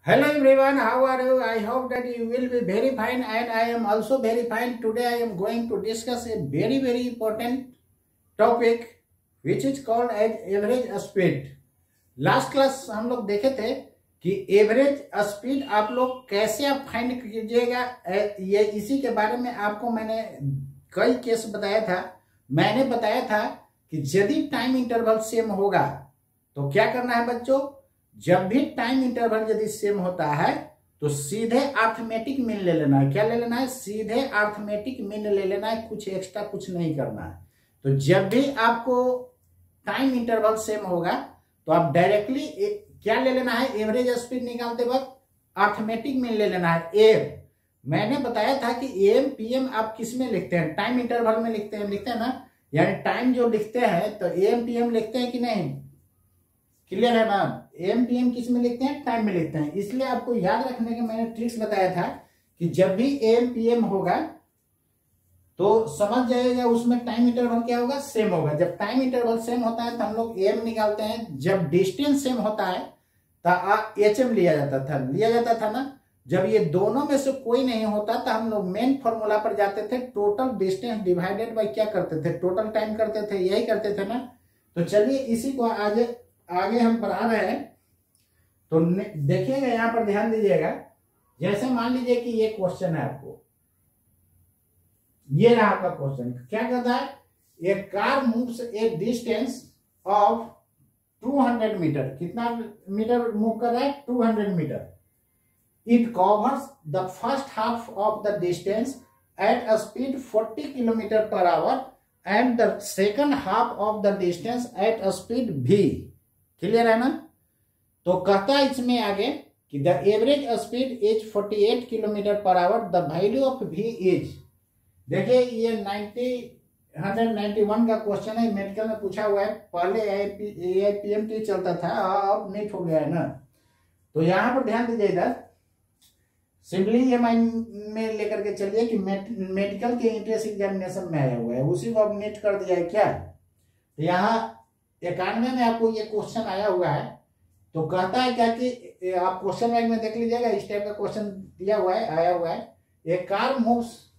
Hello everyone, how are you? I hope that you will be very fine and I am also very fine. Today I am going to discuss a very important topic which is called as average speed. Last class हम लोग देखे थे कि average speed आप लोग कैसे आप find कीजिएगा। ये इसी के बारे में आपको मैंने कई केस बताया था। मैंने बताया था कि यदि टाइम इंटरवल सेम होगा तो क्या करना है बच्चों, जब भी टाइम इंटरवल यदि सेम होता है तो सीधे अर्थमेटिक मीन ले लेना है। क्या ले लेना है? सीधे अर्थमेटिक मीन ले लेना है, कुछ एक्स्ट्रा कुछ नहीं करना है। तो जब भी आपको टाइम इंटरवल सेम होगा तो आप डायरेक्टली क्या ले लेना है, एवरेज स्पीड निकालते वक्त अर्थमेटिक मीन ले लेना है। एम मैंने बताया था कि एम पीएम आप किस में लिखते हैं? टाइम इंटरवल में लिखते हैं ना, यानी टाइम जो लिखते हैं तो एम पीएम लिखते हैं कि नहीं? क्लियर है ना? एम पीएम किस में लिखते हैं? टाइम में लिखते हैं। इसलिए आपको याद रखने का मैंने ट्रिक्स बताया था कि जब भी एम पीएम होगा तो समझ जाइएगा उसमें टाइम इंटरवल क्या होगा, सेम होगा। जब टाइम इंटरवल सेम होता है तो हम लोग एम निकालते हैं। जब डिस्टेंस सेम होता है तो एच एम लिया जाता था ना। जब ये दोनों में से कोई नहीं होता तो हम लोग मेन फॉर्मूला पर जाते थे, टोटल डिस्टेंस डिवाइडेड बाय क्या करते थे, टोटल टाइम करते थे, यही करते थे ना। तो चलिए इसी को आगे हम पढ़ा रहे हैं। तो देखिएगा, यहां पर ध्यान दीजिएगा। जैसे मान लीजिए कि ये क्वेश्चन है, आपको ये रहा आपका क्वेश्चन। क्या कहता है? A car moves a distance of 200 metre. कितना मीटर मूव कर रहा है? 200 metre. It covers the first half of the distance at a speed 40 kilometre per hour and the second half of the distance at a speed v। Clear है ना? तो कहता है इसमें आगे कि the average speed is 48 kilometre per hour, the value of v is. देखिए ये 191 का क्वेश्चन है, मेडिकल में पूछा हुआ है। पहले AIPMT चलता था, अब नीट हो गया है ना। तो यहां पर ध्यान दीजिए, इधर सिंपली ये माइंड में लेकर के चलिए कि मेडिकल के इंट्रेंस एग्जामिनेशन में आया हुआ है, उसी को अब नीट कर दिया है क्या। तो यहाँ 91 में आपको ये क्वेश्चन आया हुआ है। तो कहता है क्या कि आप क्वेश्चन बैंक में देख लीजिएगा, इस टाइप का क्वेश्चन दिया हुआ है, आया हुआ है। A car moves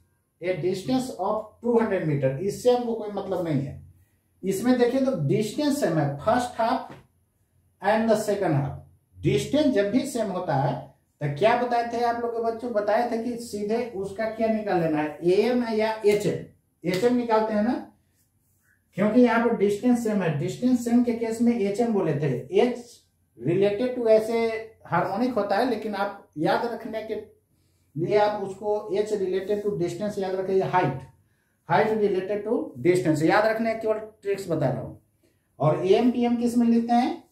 a distance of 200 metre. इससे हमको कोई मतलब नहीं है। इसमें देखिए तो डिस्टेंस सेम है, first half and the second half. Distance जब भी सेम होता है तो क्या बताए थे आप लोग के बच्चों? बताया था कि सीधे उसका क्या निकाल लेना है, एम या एच एम निकालते हैं ना, क्योंकि यहाँ पर डिस्टेंस सेम है। डिस्टेंस सेम के केस में एच एम बोले थे। एच रिलेटेड टू ऐसे हार्मोनिक होता है, लेकिन आप याद रखने के लिए आप उसको एच रिलेटेड टू डिस्टेंस याद रखिए। हाइट रिलेटेड टू डिस्टेंस याद रखने केवल ट्रिक्स बता रहा हूं। और एम पीएम किस में लिखते हैं?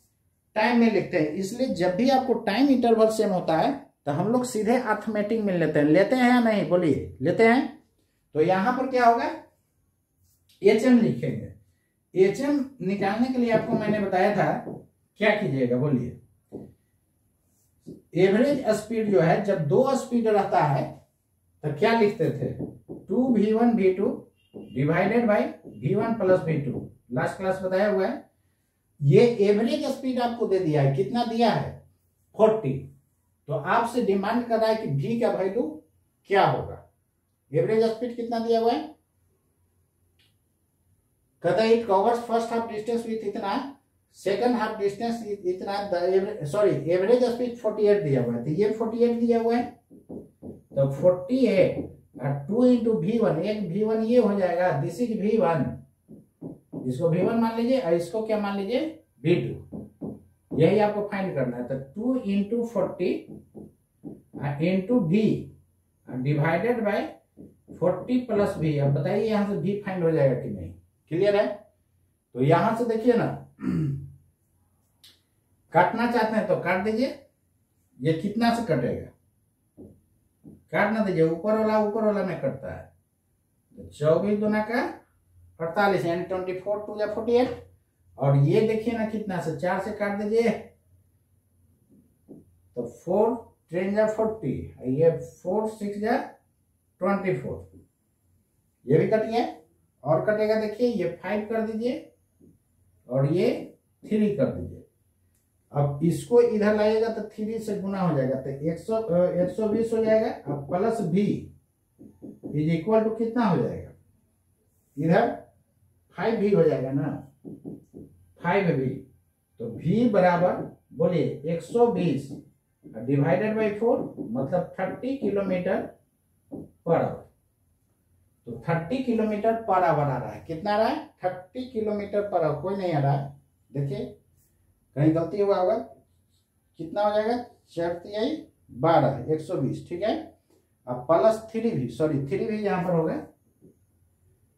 टाइम में लिखते हैं। इसलिए जब भी आपको टाइम इंटरवल सेम होता है तो हम लोग सीधे अर्थमेटिक में लेते हैं या नहीं? बोलिए, लेते हैं। तो यहां पर क्या होगा, एच एम लिखेंगे। एच एम निकालने के लिए आपको मैंने बताया था क्या कीजिएगा, बोलिए। एवरेज स्पीड जो है, जब दो स्पीड रहता है तो क्या लिखते थे? 2v1 v2 divided by v1 plus v2। Last class बताया हुआ है। ये एवरेज स्पीड आपको दे दिया है, कितना दिया है? 40। तो आपसे डिमांड कर रहा है कि v का वैल्यू क्या होगा। एवरेज स्पीड कितना दिया हुआ है? कहता है it covers first half distance with इतना, सेकंड हाफ डिस्टेंस इतना। एवरेज स्पीड 48 दिया हुआ है, तो ये 48 दिया हुआ है। तो 48 और 2 इंटू v1, एक v1 ये हो जाएगा, दिस इज v1। इसको v1 मान लीजिए और इसको क्या मान लीजिए? v2। यही आपको फाइंड करना है। तो 2 into 40 into v divided by 40 plus v। अब बताइए यहां से v फाइंड हो जाएगा कि नहीं? क्लियर है? तो यहां से देखिए ना, काटना चाहते हैं तो काट दीजिए। ये कितना से कटेगा? काटना दीजिए, ऊपर वाला में कटता है। तो 24 दूना का 48 यानी 24 टू या 48। और ये देखिए ना कितना से, 4 से काट दीजिए तो 4 3 जा 40, ये 4 6 जा 24। ये भी कट गया। और कटेगा, देखिए ये 5 कर दीजिए और ये 3 कर दीजिए। अब इसको इधर लाइएगा तो 3 से गुना हो जाएगा, तो 120 हो जाएगा। अब plus v is equal to कितना हो जाएगा, इधर 5v हो जाएगा ना, 5v। तो v बराबर बोलिए 120 डिवाइडेड बाई 4 मतलब 30 किलोमीटर पर आवर। तो 30 किलोमीटर पर आवर आ रहा है। कितना आ रहा है, 30 किलोमीटर पर आवर। कोई नहीं आ रहा है, देखिए कहीं गलती हुआ होगा। कितना हो जाएगा, 4×3=12 120, ठीक है। अब प्लस 3v, सॉरी 3v यहाँ पर होगा,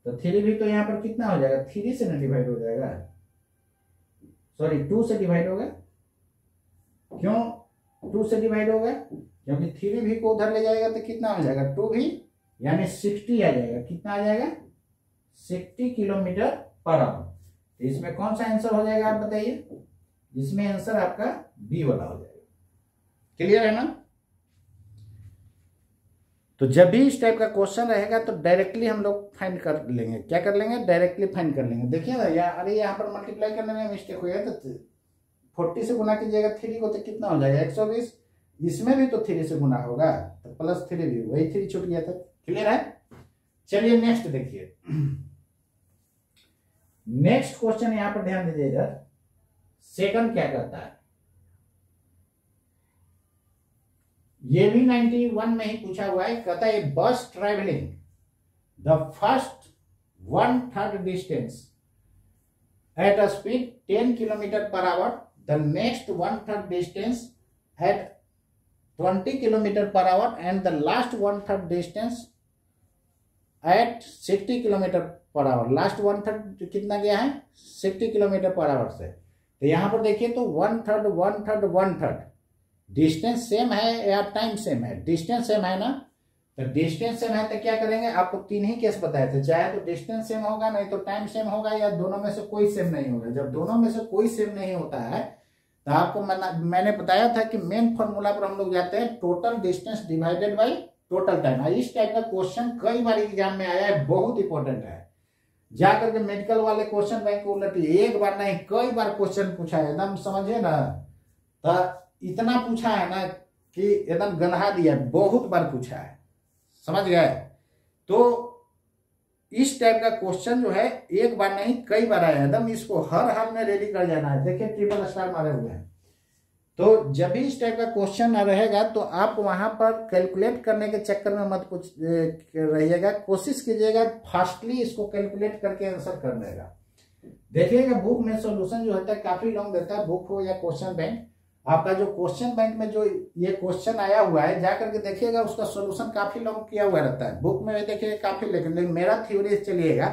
तो 3v तो यहाँ पर कितना हो जाएगा, 3 से ना डिवाइड हो जाएगा, सॉरी 2 से डिवाइड होगा। क्यों 2 से डिवाइड होगा, क्योंकि 3v को उधर ले जाएगा तो कितना हो जाएगा, 2v यानी 60 आ जाएगा। कितना आ जाएगा, 60 किलोमीटर पर आवर। तो इसमें कौन सा आंसर हो जाएगा आप बताइए, इसमें आंसर आपका बी वाला हो जाएगा। क्लियर है ना। तो जब भी इस टाइप का क्वेश्चन रहेगा तो डायरेक्टली हम लोग फाइंड कर लेंगे। क्या कर लेंगे, डायरेक्टली फाइंड कर लेंगे। देखिए ना अरे यहाँ पर मल्टीप्लाई करने में मिस्टेक हो गया, तो 40 से गुना कीजिएगा 3 को तो कितना हो जाएगा 120। इसमें भी तो 3 से गुना होगा, तो प्लस 3 भी, वही 3 छूट गया था। क्लियर है। चलिए नेक्स्ट देखिए, नेक्स्ट क्वेश्चन यहां पर ध्यान दीजिएगा। सेकंड क्या करता है, ये भी 91 में ही पूछा हुआ है। कहता है bus travelling the first 1/3 distance at a speed 10 kilometre per hour, the next 1/3 distance at 20 kilometre per hour and the last 1/3 distance at 60 kilometre per hour. Last 1/3 कितना गया है, 60 किलोमीटर पर आवर से। तो यहां पर देखिए तो 1/3 1/3 1/3 डिस्टेंस सेम है या टाइम सेम है, डिस्टेंस सेम है ना। तो डिस्टेंस सेम है तो क्या करेंगे, आपको 3 ही केस बताए थे, चाहे तो डिस्टेंस सेम होगा, नहीं तो टाइम सेम होगा, या दोनों में से कोई सेम नहीं होगा। जब दोनों में से कोई सेम नहीं होता है तो आपको मैंने बताया था कि मेन फॉर्मूला पर हम लोग जाते हैं, total distance divided by total time. इस टाइप का क्वेश्चन कई बार एग्जाम में आया है, बहुत इंपॉर्टेंट है। जाकर के मेडिकल वाले क्वेश्चन बैंक को उलटिए, एक बार नहीं कई बार क्वेश्चन पूछा है, एकदम समझिए ना। तो इतना पूछा है ना कि एकदम गंधा दिया, बहुत बार पूछा है, समझ गए। तो इस टाइप का क्वेश्चन जो है एक बार नहीं कई बार आया, एकदम इसको हर हाल में रेडी कर जाना है। देखिए ट्रिपल स्टार मारे हुए हैं। तो जब भी इस टाइप का क्वेश्चन रहेगा तो आप वहां पर कैलकुलेट करने के चक्कर में मत कुछ रहिएगा, कोशिश कीजिएगा फास्टली इसको कैलकुलेट करके आंसर करने का। देखिएगा बुक में सॉल्यूशन जो होता है काफी लॉन्ग देता है, बुक हो या क्वेश्चन बैंक। आपका जो क्वेश्चन बैंक में जो ये क्वेश्चन आया हुआ है जाकर के देखिएगा, उसका सॉल्यूशन काफी लॉन्ग किया हुआ रहता है। बुक में देखिएगा काफी, लेकिन मेरा थ्योरी चलिएगा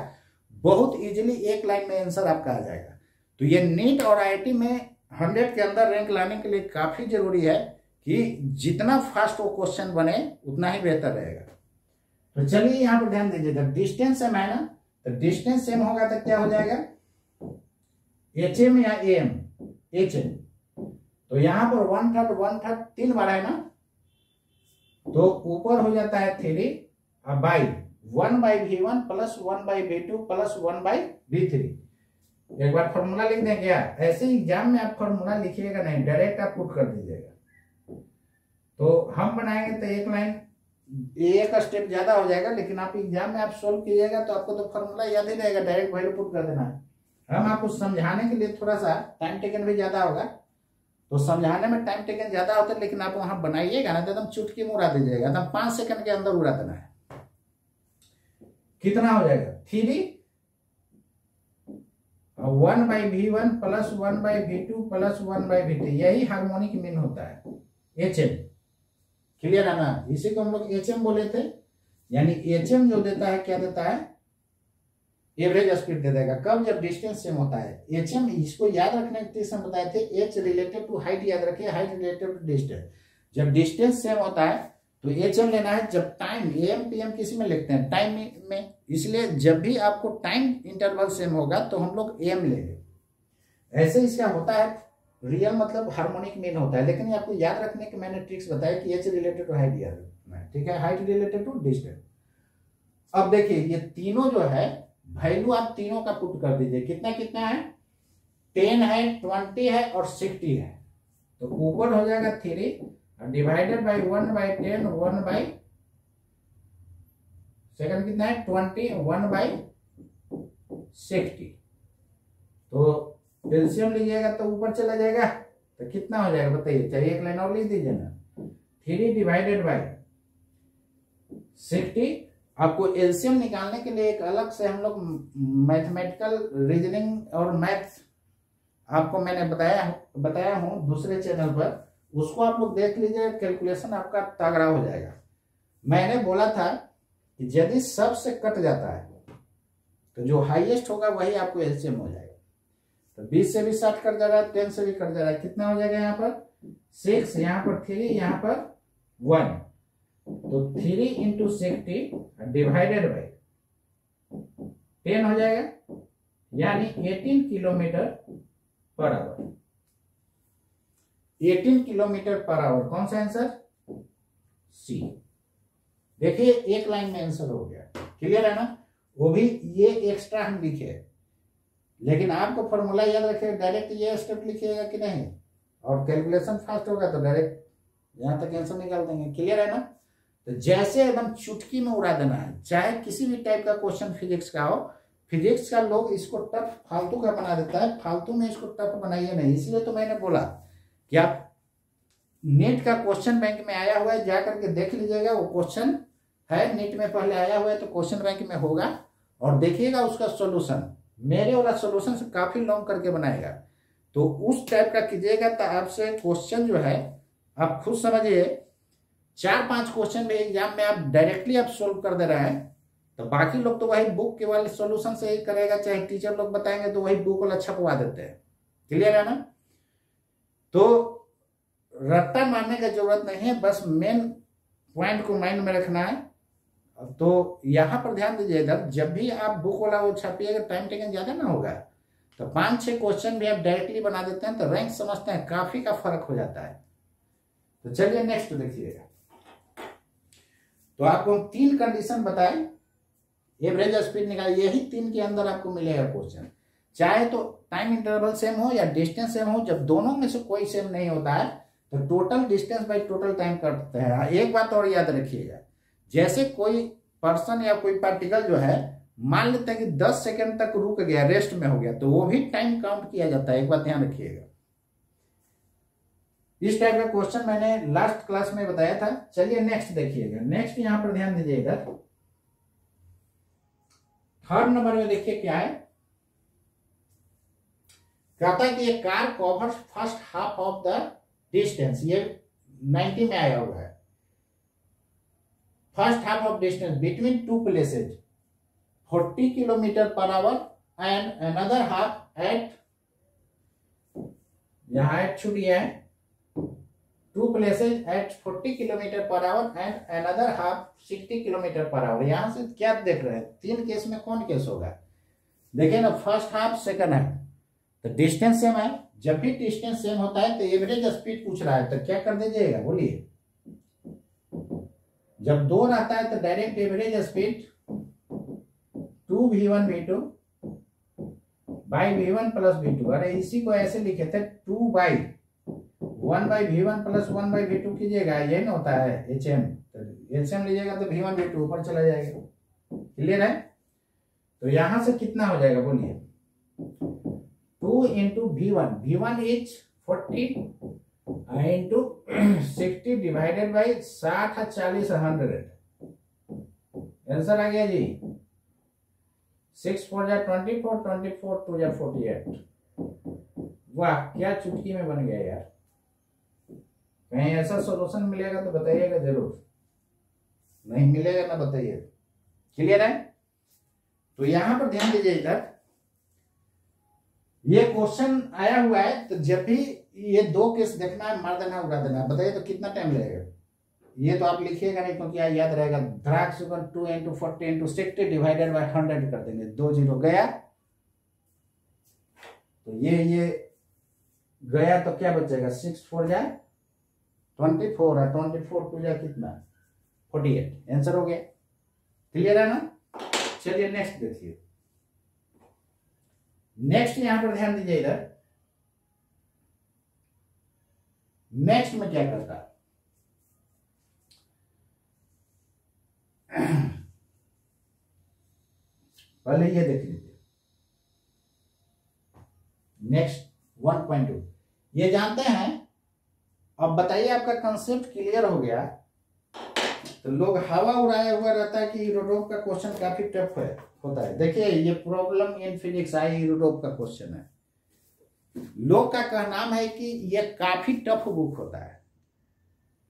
बहुत इजीली एक लाइन में आंसर आपका आ जाएगा। तो ये नीट और IIT में 100 के अंदर रैंक लाने के लिए काफी जरूरी है कि जितना फास्ट वो क्वेश्चन बने उतना ही बेहतर रहेगा। तो चलिए यहाँ पर ध्यान दीजिएगा, डिस्टेंस सेम है ना, तो डिस्टेंस सेम होगा तो क्या हो जाएगा, HM या AM, HM। तो यहां पर 1/3 1/3 3 बार है ना, तो ऊपर हो जाता है 3 और by 1/V1 plus 1/V2 plus 1/V3। एक बार फॉर्मूला लिख दें क्या, ऐसे एग्जाम में आप फॉर्मूला लिखिएगा नहीं, डायरेक्ट आप पुट कर दीजिएगा। तो हम बनाएंगे तो एक लाइन एक स्टेप ज्यादा हो जाएगा, लेकिन आप एग्जाम में आप सोल्व कीजिएगा तो आपको तो फॉर्मूला याद ही रहेगा, डायरेक्ट वैल्यू पुट कर देना है। हम आपको समझाने के लिए थोड़ा सा टाइम टेकन भी ज्यादा होगा, तो समझाने में टाइम टेकन ज्यादा होता है, लेकिन आप वहां बनाइएगा ना तो एकदम चुटकी में उड़ा दीजिएगा, एकदम 5 सेकंड के अंदर उड़ा देना है। कितना हो जाएगा 3 1/V1 plus 1/V2 plus 1/V3, यही हार्मोनिक मीन होता है, HM। क्लियर है ना, इसी को हम लोग HM बोले थे। यानी HM जो देता है क्या देता है, एवरेज स्पीड दे देगा। कब, जब डिस्टेंस सेम होता है। HM इसको याद रखने के लिए बताए थे, H रिलेटेड टू हाइट याद रखिए, हाइट रिलेटेड टू डिस्टेंस। जब डिस्टेंस सेम होता है तो HM लेना है। जब टाइम AM PM किसी में लिखते हैं, टाइम में, इसलिए जब भी आपको टाइम इंटरवल सेम होगा तो हम लोग AM लेंगे। ऐसे इसका होता है, रियल मतलब हार्मोनिक मीन होता है, लेकिन आपको याद रखने के मैंने ट्रिक्स बताया कि H रिलेटेड टू हाइट याद रखना है, ठीक है, हाइट रिलेटेड टू डिस्टेंस। अब देखिए ये तीनों जो है वैल्यू आप तीनों का पुट कर दीजिए, कितना कितना है, 10 है, 20 है और 60 है। तो ऊपर हो जाएगा 3 डिवाइडेड बाई 1/10, 1/, सेकंड कितना है 20, 1/60। तो एलसीएम लीजिएगा तो ऊपर चला जाएगा, तो कितना हो जाएगा बताइए, चाहिए एक लाइन और लिख दीजिए ना, 3 डिवाइडेड बाई 60। आपको एलसीएम निकालने के लिए एक अलग से हम लोग मैथमेटिकल रीजनिंग और मैथ्स आपको मैंने बताया हूं दूसरे चैनल पर, उसको आप लोग देख लीजिए, कैलकुलेशन आपका तगड़ा हो जाएगा। मैंने बोला था कि यदि सब से कट जाता है तो जो हाईएस्ट होगा वही आपको एलसीएम हो जाएगा। तो 20 से भी 60 कट जा रहा है, 10 से भी कट जा रहा है, कितना हो जाएगा यहाँ पर 6, यहाँ पर 3, यहाँ पर 1। तो 3 इंटू 60 डिवाइडेड बाई 10 हो जाएगा, यानी 18 kilometre per our. 18 kilometre per our, कौन सा आंसर, सी। देखिए एक लाइन में आंसर हो गया, क्लियर है ना। वो भी ये एक्स्ट्रा हम लिखे, लेकिन आपको फॉर्मूला याद रखिएगा, डायरेक्ट ये स्टेप लिखिएगा कि नहीं, और कैलकुलेशन फास्ट होगा तो डायरेक्ट यहां तक आंसर निकाल देंगे, क्लियर है ना। तो जैसे एकदम चुटकी में उड़ा देना है, चाहे किसी भी टाइप का क्वेश्चन फिजिक्स का हो, फिजिक्स का लोग इसको टफ फालतू का बना देता है, फालतू में इसको टफ बनाइए नहीं। इसलिए तो मैंने बोला कि आप नीट का क्वेश्चन बैंक में आया हुआ है, जाकर के देख लीजिएगा, वो क्वेश्चन है नीट में पहले आया हुआ है, तो क्वेश्चन बैंक में होगा, और देखिएगा उसका सोल्यूशन, मेरे वाला सोल्यूशन से काफी लॉन्ग करके बनाएगा, तो उस टाइप का कीजिएगा। तो आपसे क्वेश्चन जो है आप खुद समझिए, 4-5 क्वेश्चन भी एग्जाम में आप डायरेक्टली आप सोल्व कर दे रहे हैं, तो बाकी लोग तो वही बुक के वाले सॉल्यूशन से ही करेगा, चाहे टीचर लोग बताएंगे तो वही बुक वाला छपवा देते हैं, क्लियर है ना। तो रट्टा मारने की जरूरत नहीं है, बस मेन पॉइंट को माइंड में रखना है। तो यहां पर ध्यान दीजिएगा, जब भी आप बुक वाला वो छापिएगा, टाइम टेकन ज्यादा ना होगा, तो 5-6 क्वेश्चन भी आप डायरेक्टली बना देते हैं, तो रैंक समझते हैं, काफी का फर्क हो जाता है। तो चलिए नेक्स्ट देखिएगा। तो आपको 3 कंडीशन बताए, एवरेज स्पीड निकाल, यही 3 के अंदर आपको मिलेगा क्वेश्चन, चाहे तो टाइम इंटरवल सेम हो या डिस्टेंस सेम हो। जब दोनों में से कोई सेम नहीं होता है तो total distance by total time करते हैं। एक बात और याद रखिएगा, जैसे कोई पर्सन या कोई पार्टिकल जो है, मान लेते हैं कि 10 सेकंड तक रुक गया, रेस्ट में हो गया, तो वो भी टाइम काउंट किया जाता है, एक बात ध्यान रखिएगा। इस टाइप का क्वेश्चन मैंने लास्ट क्लास में बताया था। चलिए नेक्स्ट देखिएगा। नेक्स्ट यहां पर ध्यान दीजिएगा, थर्ड नंबर में देखिए क्या है, कहता है कि ये car covers first half of the distance, ये 90 में आया हुआ है, first half of distance between 2 places 40 kilometre per hour and another half at, यहां एट छूट गया है, 2 places at 40 kilometre per hour and another half 60 kilometre per hour. यहां से क्या देख रहे हैं, 3 केस में कौन केस होगा, देखिए ना, फर्स्ट हाफ सेकंड हाफ, तो डिस्टेंस सेम है। जब भी डिस्टेंस सेम होता है तो एवरेज स्पीड पूछ रहा है, तो क्या कर दीजिएगा बोलिए, जब 2 रहता है तो direct average speed 2v1 v2 by v1 plus v2, अरे इसी को ऐसे लिखे थे 2/1/v1 प्लस 1/v2 कीजिएगा, यही ना होता है HM, तो HM लीजिएगा तो v1 v2 ऊपर चला जाएगा, क्लियर है। तो यहां से कितना हो जाएगा बोलिए, 2 into v1 is 40 into 60 divided by 60 40 100, answer आ गया जी 6 4 जा 24, 24 2 जा 48। वाह क्या चुटकी में बन गया यार, कहीं ऐसा सॉल्यूशन मिलेगा तो बताइएगा जरूर, नहीं मिलेगा ना बताइए, क्लियर है। तो यहां पर ध्यान दीजिए इधर, ये क्वेश्चन आया हुआ है, तो जब भी ये 2 केस देखना है, मार देना उड़ा देना है, बताइए तो कितना टाइम लगेगा, ये तो आप लिखिएगा नहीं क्योंकि याद रहेगा, धड़ाक से 2 इंटू 40 इंटू 60 डिवाइडेड बाई 100 कर देंगे, 2 0 गया, तो ये गया तो क्या बचेगा, 6 4 जा 24 है, 24 2 जा कितना 48, आंसर हो गया, क्लियर है ना। चलिए नेक्स्ट देखिए। नेक्स्ट यहां पर ध्यान दीजिए इधर, नेक्स्ट में क्या करता है, पहले ये देख लीजिए। नेक्स्ट 1.2 ये जानते हैं। अब बताइए आपका कंसेप्ट क्लियर हो गया तो लोग हवा उड़ाया हुआ रहता है कि यूरोप का क्वेश्चन काफी टफ होता है। देखिए ये problem in physics I Europe का क्वेश्चन है। लोग का कहना है कि ये काफी टफ बुक होता है,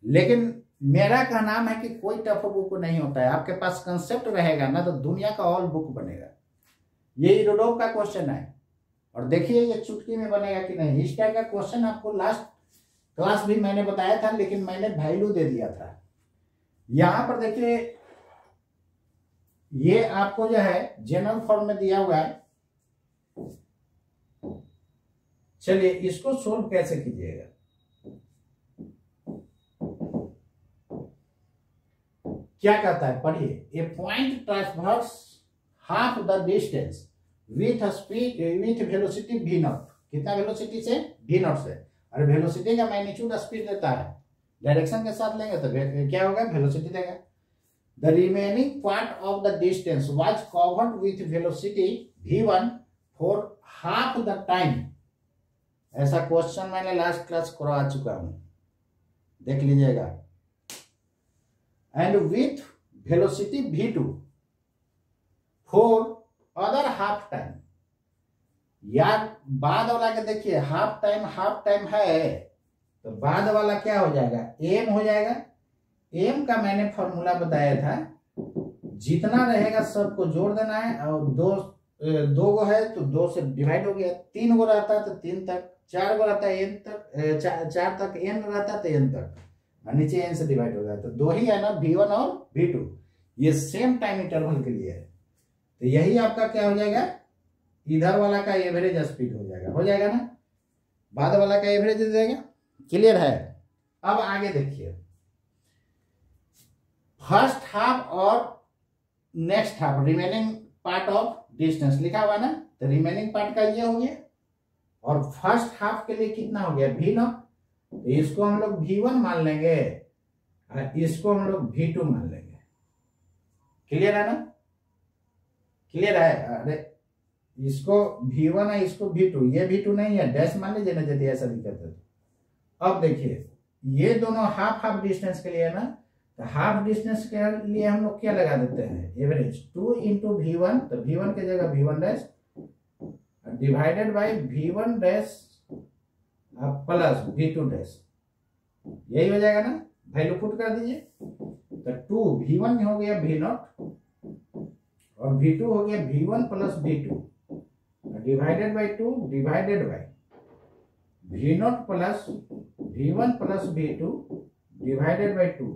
लेकिन मेरा कहना है कि कोई टफ बुक नहीं होता है। आपके पास कंसेप्ट रहेगा ना तो दुनिया का ऑल बुक बनेगा। ये यूरोप का क्वेश्चन है और देखिए ये चुटकी में बनेगा कि नहीं। इस टाइप का क्वेश्चन आपको लास्ट क्लास भी मैंने बताया था, लेकिन मैंने वैल्यू दे दिया था। यहां पर देखिए ये आपको जो है जनरल फॉर्म में दिया हुआ है। चलिए इसको सोल्व कैसे कीजिएगा। क्या कहता है पढ़िए। A point transverse half the distance with speed with velocity v nought. कितना वेलोसिटी से? v नॉट से। और वेलोसिटी का मैग्नीट्यूड स्पीड देता है, डायरेक्शन के साथ लेंगे तो क्या होगा? वेलोसिटी देगा। The remaining part of the distance was covered with velocity v1 for half the time. ऐसा क्वेश्चन मैंने लास्ट क्लास करवा चुका हूं, देख लीजिएगा। And with velocity v2 for other half time. यार बाद वाला के देखिए हाफ टाइम है तो बाद वाला क्या हो जाएगा? m हो जाएगा। m का मैंने फॉर्मूला बताया था, जितना रहेगा सबको जोड़ देना है। और दो गो है तो 2 से डिवाइड हो गया। 3 गो रहता है तो 3 तक, 4 गो रहता है n तक, 4 तक n रहता है तो n तक, और नीचे n से डिवाइड हो गया तो 2 ही है ना, v1 और v2। ये सेम टाइम इंटरवल के लिए है तो यही आपका क्या हो जाएगा? इधर वाला का एवरेज स्पीड हो जाएगा ना, बाद वाला का एवरेज दे देगा। क्लियर है? अब आगे देखिए, फर्स्ट हाफ और next half remaining part of distance लिखा हुआ ना, तो रिमेनिंग पार्ट का ये हो गया। और फर्स्ट हाफ के लिए कितना हो गया? v not. तो इसको हम लोग v1 मान लेंगे और इसको हम लोग v2 मान लेंगे। क्लियर है ना? क्लियर है? अरे इसको v1 है, इसको v2। ये v2 नहीं है, डैश मान लीजिए ना यदि ऐसा दिक्कत है। अब देखिए ये दोनों हाफ डिस्टेंस के लिए ना, तो हाफ डिस्टेंस के लिए हम लोग क्या लगा देते हैं? एवरेज 2 इंटू v1, तो v1 की जगह v1 dash divided by v1 dash plus v2 dash. यही हो जाएगा ना, वैल्यू पुट कर दीजिए। तो 2 v1 हो गया v नॉट और v2 हो गया v1 plus v2 divided by 2 divided by v not plus v1 plus v2 divided by 2।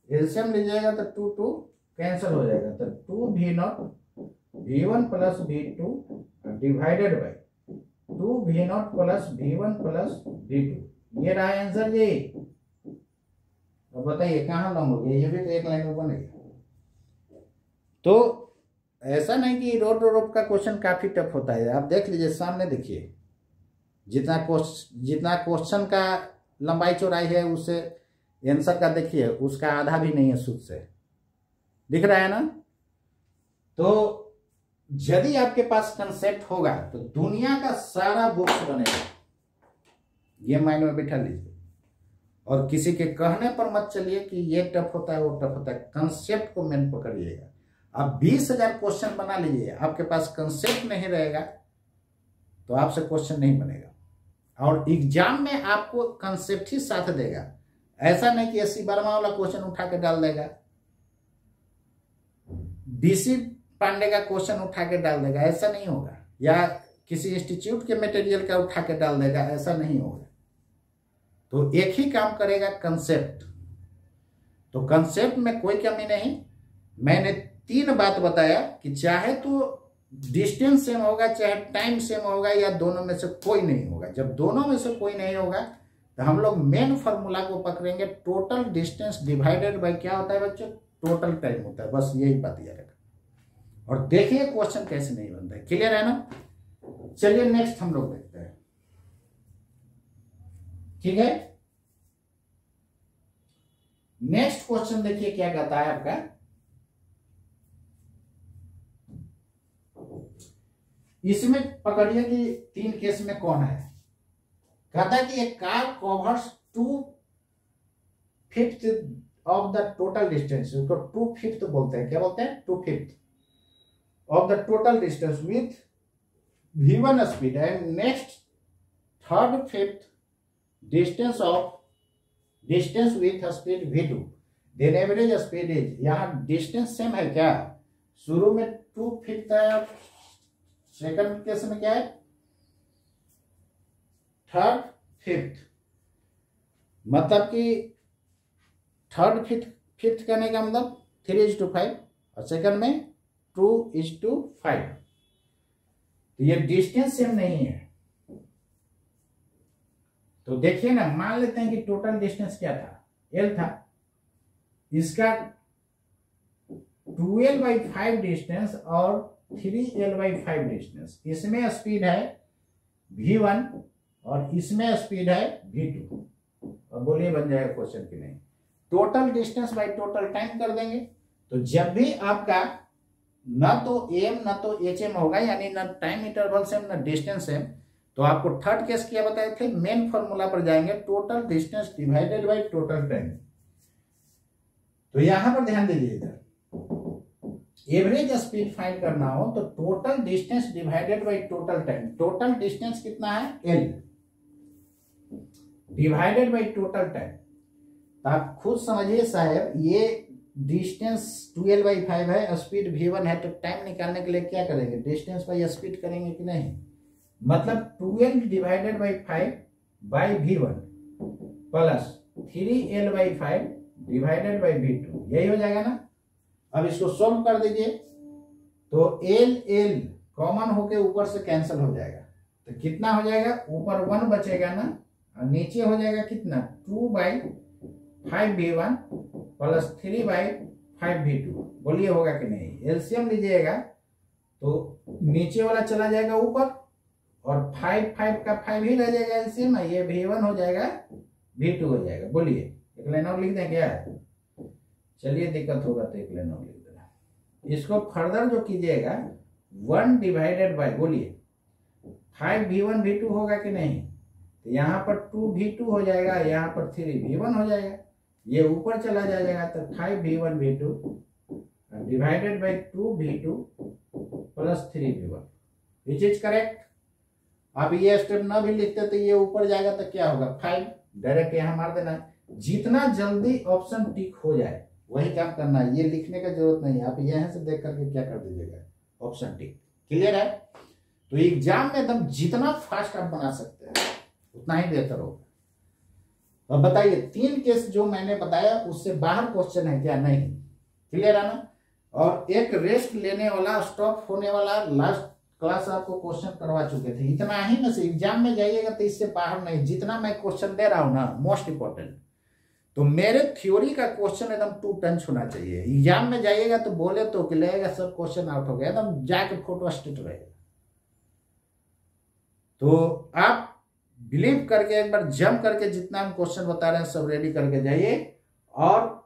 LCM लीजिएगा तो 2 कैंसिल हो जाएगा, तो 2 v not v1 plus v2 divided by 2 v not plus v1 plus v2। ये रहा answer जी। अब बताइए कहाँ लाऊंगे? ये भी तो एक लाइन में बनेगा। तो ऐसा नहीं कि रोड का क्वेश्चन काफी टफ होता है। आप देख लीजिए सामने, देखिए जितना क्वेश्चन का लंबाई चौड़ाई है उससे आंसर का देखिए उसका आधा भी नहीं है सूत्र से। दिख रहा है ना? तो यदि आपके पास कंसेप्ट होगा तो दुनिया का सारा बुक्स बनेगा। ये माइंड में बिठा लीजिए और किसी के कहने पर मत चलिए कि ये टफ होता है वो टफ होता है। कंसेप्ट को मेन पकड़िएगा। आप 20,000 क्वेश्चन बना लीजिए, आपके पास कंसेप्ट नहीं रहेगा तो आपसे क्वेश्चन नहीं बनेगा। और एग्जाम में आपको कंसेप्ट ही साथ देगा। ऐसा नहीं कि एससी वर्मा वाला क्वेश्चन उठा के डाल देगा, डीसी पांडे का क्वेश्चन उठा के डाल देगा, ऐसा नहीं होगा। या किसी इंस्टीट्यूट के मटेरियल का उठा के डाल देगा, ऐसा नहीं होगा। तो एक ही काम करेगा, कंसेप्ट। तो कंसेप्ट में कोई कमी नहीं। मैंने 3 बात बताया कि चाहे तो डिस्टेंस सेम होगा, चाहे टाइम सेम होगा, या दोनों में से कोई नहीं होगा। जब दोनों में से कोई नहीं होगा तो हम लोग मेन फॉर्मूला को पकड़ेंगे, टोटल डिस्टेंस डिवाइडेड बाय क्या होता है बच्चों? टोटल टाइम होता है। बस यही बात याद रखा। और देखिए क्वेश्चन कैसे नहीं बनता है। क्लियर है ना? चलिए नेक्स्ट हम लोग देखते हैं। ठीक है, नेक्स्ट क्वेश्चन देखिए क्या कहता है आपका, इसमें पकड़िए कि 3 केस में कौन है। कहता है कि एक car covers 2/5 of the total distance, उसको 2/5 बोलते हैं, क्या बोलते हैं, 2/5 of the total distance with v1 speed and next 3/5 distance with speed v2, then average speed is, यहाँ डिस्टेंस सेम है क्या, शुरू में 2/5 है, सेकंड केस में क्या है 3/5, मतलब कि 3/5 करने का मतलब 3:5 और सेकंड में 2:5, तो ये डिस्टेंस सेम नहीं है। तो देखिए ना, मान लेते हैं कि टोटल डिस्टेंस क्या था, L था, इसका 2L/5 डिस्टेंस और 3L/5 डिस्टेंस, इसमें स्पीड है v1 और इसमें स्पीड है v2। अब बोलिए बन जाएगा क्वेश्चन कि नहीं। Total distance by total time कर देंगे, तो जब भी आपका ना तो एम ना तो एच एम होगा, यानी ना टाइम इंटरवल सेम ना डिस्टेंस सेम, तो आपको थर्ड केस क्या बताए थे, मेन फॉर्मूला पर जाएंगे, total distance divided by total time. तो यहां पर ध्यान दीजिए, इधर एवरेज स्पीड फाइंड करना हो तो total distance divided by total time, total distance कितना है L divided by total time. तो आप खुद समझिए साहब, ये डिस्टेंस 2L/5 है, स्पीड v1 है, तो टाइम निकालने के लिए क्या करेंगे, डिस्टेंस बाय स्पीड करेंगे कि नहीं, मतलब 2L divided by 5 by v1 plus 3L/5 divided by v2, यही हो जाएगा ना। अब इसको सॉल्व कर दीजिए, तो L कॉमन होके ऊपर से कैंसिल हो जाएगा, तो कितना हो जाएगा, ऊपर 1 बचेगा ना, और नीचे हो जाएगा कितना 2/5v1 प्लस 3/5v2। बोलिए होगा कि नहीं। एलसीएम लीजिएगा तो नीचे वाला चला जाएगा ऊपर, और 5 का 5 ही रह जाएगा एलसीएम, ये v1 हो जाएगा v2 हो जाएगा। बोलिए एक लाइन और लिख दें क्या, चलिए दिक्कत होगा तो एक लाइन और लिख देना। इसको फर्दर जो कीजिएगा 1 डिवाइडेड बाय, बोलिए 5v1 v2 होगा कि नहीं, तो यहाँ पर 2v2 हो जाएगा, यहाँ पर 3v1 हो जाएगा, ये ऊपर चला जाएगा, तो 5v1 v2 divided by 2v2 plus 3v1, which is correct. आप ये स्टेप ना भी लिखते तो ये ऊपर जाएगा तो क्या होगा 5, डायरेक्ट यहाँ मार देना है। जितना जल्दी ऑप्शन टिक हो जाए वही काम करना है, ये लिखने का जरूरत नहीं है, आप यहाँ से देख करके क्या कर दीजिएगा, ऑप्शन टिक। क्लियर है। तो एग्जाम में एकदम जितना फास्ट आप बना सकते हैं उतना ही बेहतर होगा। अब बताइए 3 केस जो मैंने बताया उससे बाहर क्वेश्चन है क्या, नहीं। क्लियर है ना। और एक रेस्ट लेने वाला, स्टॉप होने वाला लास्ट क्लास आपको क्वेश्चन करवा चुके थे, इतना ही ना। से एग्जाम में जाइएगा तो इससे बाहर नहीं, जितना मैं क्वेश्चन दे रहा हूं ना मोस्ट इंपॉर्टेंट, तो मेरे थ्योरी का क्वेश्चन एकदम 2 टंच होना चाहिए। एग्जाम में जाइएगा तो बोले तो कि लगेगा सब क्वेश्चन आउट हो गया, एकदम जाके फोटो स्टेट रहेगा। तो आप बिलीव करके एक बार जम करके जितना हम क्वेश्चन बता रहे हैं सब रेडी करके जाइए, और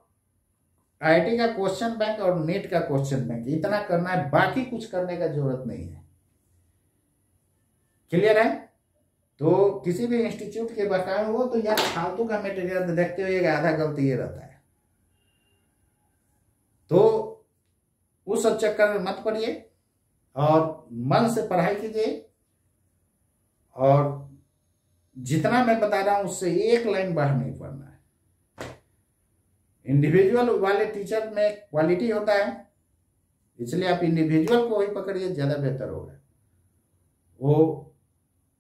आईआईटी का क्वेश्चन बैंक और नीट का क्वेश्चन बैंक इतना करना है, बाकी कुछ करने का जरूरत नहीं है। क्लियर है। तो किसी भी इंस्टीट्यूट के बकाया हो तो यार फालतू का मटेरियल देखते हुए आधा गलती ये रहता है, तो उस सब चक्कर में मत पड़िए और मन से पढ़ाई कीजिए, और जितना मैं बता रहा हूं उससे एक लाइन बाहर नहीं पढ़ना है। इंडिविजुअल वाले टीचर में क्वालिटी होता है, इसलिए आप इंडिविजुअल को ही पकड़िए, ज्यादा बेहतर होगा। वो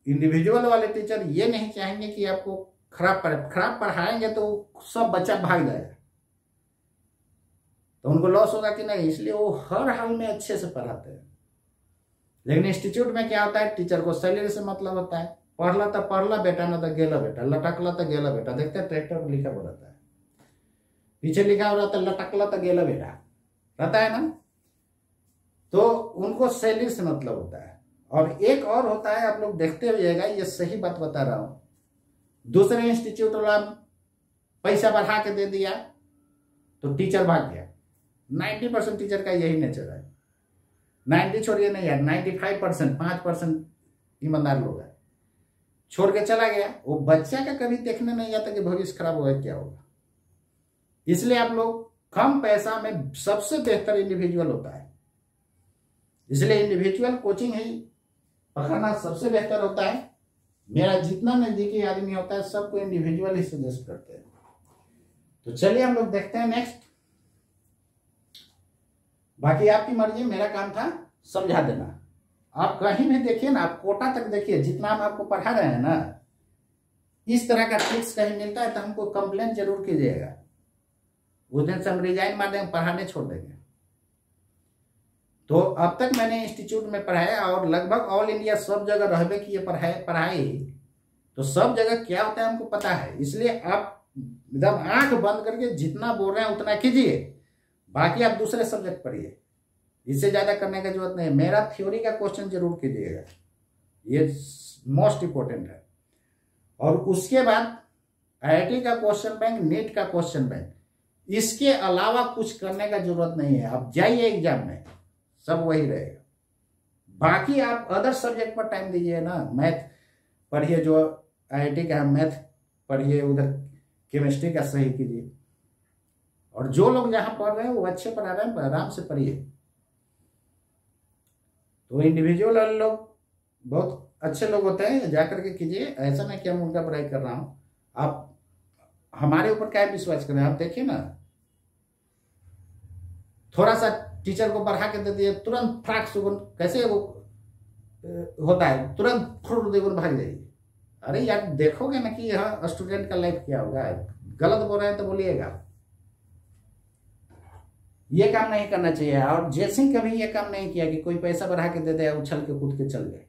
इंडिविजुअल वाले टीचर ये नहीं चाहेंगे कि आपको खराब पढ़ाएंगे तो सब बच्चा भाग जाएगा, तो उनको लॉस होगा कि नहीं, इसलिए वो हर हाल में अच्छे से पढ़ाते हैं। लेकिन इंस्टीट्यूट में क्या होता है, टीचर को सैलरी से मतलब होता है, पढ़ला तो पढ़ला बेटा, ना तो गेला बेटा, लटकला तो गेला बेटा। देखते हैं ट्रैक्टर पर लिखा हुआ रहता है, पीछे लिखा हो रहता है लटकला तो गेला बेटा, रहता है ना। तो उनको सैलरी से मतलब होता है। और एक और होता है, आप लोग देखते हुएगा, ये सही बात बता रहा हूं, दूसरे इंस्टीट्यूट वाला पैसा बढ़ा के दे दिया तो टीचर भाग गया। 90% टीचर का यही नेचर है। 90 छोड़िए नहीं यार, 95%, 5% ईमानदार लोग हैं, छोड़ के चला गया। वो बच्चा का कभी देखने नहीं आता कि भविष्य खराब होगा क्या होगा। इसलिए आप लोग कम पैसा में सबसे बेहतर इंडिविजुअल होता है, इसलिए इंडिविजुअल कोचिंग ही पकड़ना सबसे बेहतर होता है। मेरा जितना नजदीकी आदमी होता है सबको इंडिविजुअल ही सजेस्ट करते हैं। तो चलिए हम लोग देखते हैं नेक्स्ट। बाकी आपकी मर्जी, मेरा काम था समझा देना। आप कहीं भी देखिए ना, आप कोटा तक देखिए, जितना हम आपको पढ़ा रहे हैं ना, इस तरह का ट्रिक्स कहीं मिलता है तो हमको कंप्लेन जरूर कीजिएगा। उस दिन से हम रिजाइन मार देंगे, पढ़ाने छोड़ देंगे। तो अब तक मैंने इंस्टीट्यूट में पढ़ाया और लगभग ऑल इंडिया सब जगह रहबे की ये पढ़ाई, तो सब जगह क्या होता है हमको पता है। इसलिए आप एकदम आंख बंद करके जितना बोल रहे हैं उतना कीजिए, बाकी आप दूसरे सब्जेक्ट पढ़िए, इससे ज्यादा करने की जरूरत नहीं है। मेरा थ्योरी का क्वेश्चन जरूर कीजिएगा, ये मोस्ट इंपोर्टेंट है। और उसके बाद IIT का क्वेश्चन बैंक, नीट का क्वेश्चन बैंक, इसके अलावा कुछ करने का जरूरत नहीं है। आप जाइए एग्जाम में, सब वही रहेगा। बाकी आप अदर सब्जेक्ट पर टाइम दीजिए ना, मैथ पढ़िए, जो IIT का मैथ पढ़िए, उधर केमिस्ट्री का सही कीजिए। और जो लोग जहां पढ़ रहे हैं वो अच्छे पढ़ा रहे हैं, आराम से पढ़िए। तो इंडिविजुअल लोग बहुत अच्छे लोग होते हैं, जाकर के कीजिए। ऐसा नहीं कि हम उनका पढ़ाई कर रहा हूं, आप हमारे ऊपर क्या विश्वास करें। आप देखिए ना, थोड़ा सा टीचर को बढ़ा के दे दिए, तुरंत फ्राक सुगुन कैसे वो होता है, तुरंत फुर देगुन भाग जाइए। अरे यार देखोगे ना कि यह स्टूडेंट का लाइफ क्या होगा। गलत बोल रहे हैं तो बोलिएगा, ये काम नहीं करना चाहिए। और जैसे कभी ये काम नहीं किया कि कोई पैसा बढ़ा के दे दे, उछल के कूद के चल गए।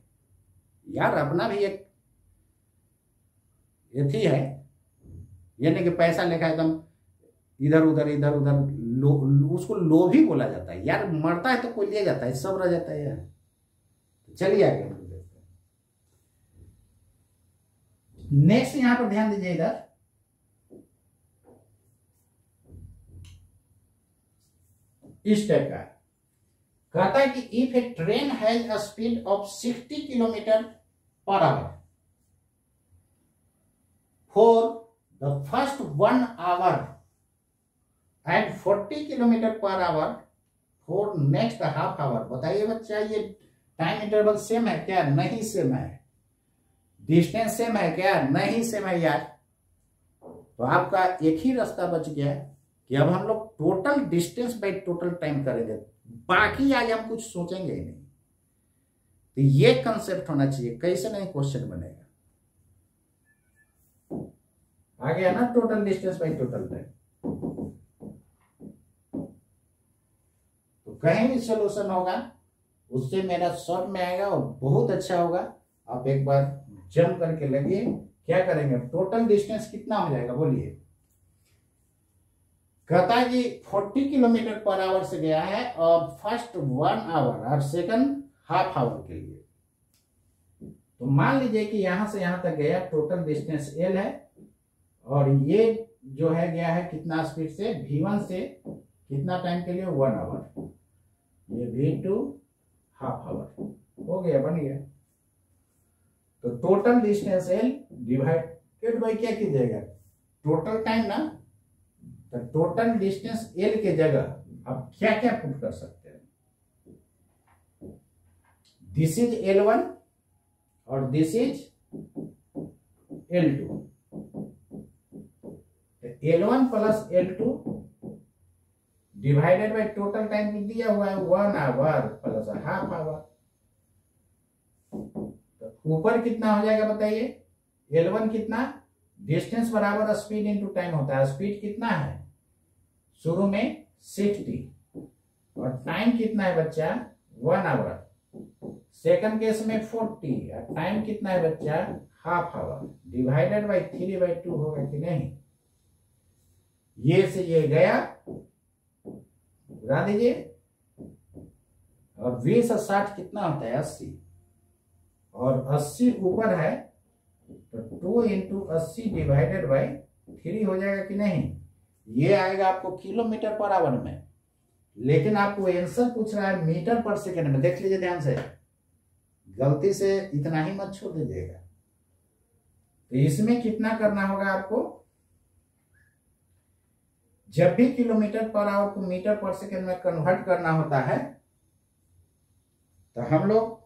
यार अपना भी एक यथी है, ये नहीं कि पैसा लेखा एकदम इधर उधर उसको लोभी बोला जाता है। यार मरता है तो कोई ले जाता है, सब रह जाता है यार। चलिए आगे हम देखते हैं। नेक्स्ट यहां पर ध्यान दीजिए, इधर इस टाइप का कहता है कि if A train has a speed of 60 kilometre per hour for the first 1 our and 40 kilometre per hour for next half hour. बताइए बच्चा, ये टाइम इंटरवल सेम है क्या? नहीं सेम है। डिस्टेंस सेम है क्या? नहीं सेम है यार। तो आपका एक ही रास्ता बच गया कि अब हम लोग total distance by total time करेंगे, बाकी आगे हम कुछ सोचेंगे ही नहीं। तो ये कंसेप्ट होना चाहिए, कैसे नहीं क्वेश्चन बनेगा। आ गया ना, total distance by total time. तो कहीं भी सोल्यूशन होगा उससे मेरा शॉर्ट में आएगा और बहुत अच्छा होगा। आप एक बार जंप करके लगिए। क्या करेंगे, टोटल डिस्टेंस कितना हो जाएगा बोलिए। कहता है कि 40 किलोमीटर पर आवर से गया है और फर्स्ट 1 आवर और सेकंड हाफ आवर के लिए। तो मान लीजिए कि यहां से यहां तक गया, टोटल डिस्टेंस L है, और ये जो है गया है कितना स्पीड से, V1 से कितना टाइम के लिए, 1 आवर। ये V2 हाफ आवर हो गया, बन गया। तो total distance L divided by क्या कीजिएगा, टोटल टाइम ना। तो टोटल डिस्टेंस L के जगह आप क्या क्या पुट कर सकते हैं। दिस इज L1 और this is L2। L1 plus L2 divided by total time दिया हुआ है 1 आवर प्लस हाफ आवर। तो ऊपर कितना हो जाएगा बताइए, L1 कितना, डिस्टेंस बराबर स्पीड इनटू टाइम होता है। स्पीड कितना है शुरू में 60 और टाइम कितना है बच्चा 1 आवर। सेकंड केस में 40 और टाइम कितना है बच्चा हाफ आवर, डिवाइडेड बाई 3/2 होगा कि नहीं। ये से ये गया, बुला दीजिए। और 20 और 60 कितना होता है 80, और 80 ऊपर है तो 2 × 80 डिवाइडेड बाई 3 हो जाएगा कि नहीं। ये आएगा आपको किलोमीटर पर आवर में, लेकिन आपको आंसर पूछ रहा है मीटर पर सेकेंड में। देख लीजिए ध्यान से, गलती से इतना ही मत छोड़ दीजिएगा। तो इसमें कितना करना होगा आपको, जब भी किलोमीटर पर आवर को मीटर पर सेकेंड में कन्वर्ट करना होता है तो हम लोग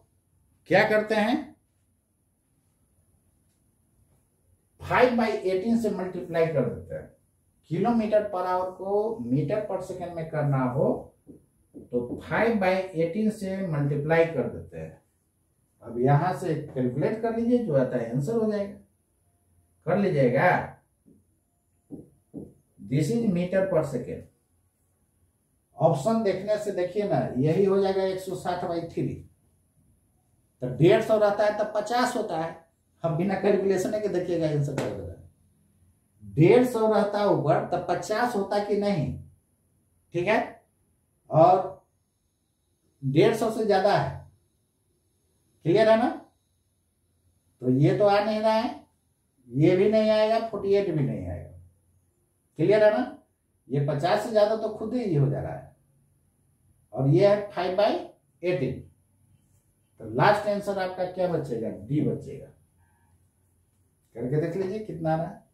क्या करते हैं, 5/18 से मल्टीप्लाई कर देते हैं। किलोमीटर पर आवर को मीटर पर सेकेंड में करना हो तो 5/18 से मल्टीप्लाई कर देते हैं। अब यहां से कैलकुलेट कर लीजिए, जो आता है आंसर हो जाएगा। कर लीजिएगा, दिस इज मीटर पर सेकेंड। ऑप्शन देखने से देखिए ना, यही हो जाएगा 160/3। तो 150 रहता है तब 50 होता है। अब बिना कैलकुलेशन के देखिएगा आंसर कर देगा। 150 रहता है ऊपर तब 50 होता कि नहीं, ठीक है, और 150 से ज्यादा है। क्लियर है ना? तो ये तो आ नहीं रहा है, ये भी नहीं आएगा, 48 भी नहीं आएगा। क्लियर है ना? ये 50 से ज्यादा तो खुद ही हो जा रहा है, और ये है 5/18। तो लास्ट आंसर आपका क्या बचेगा, डी बचेगा। करके देख लीजिए कितना आ रहा है।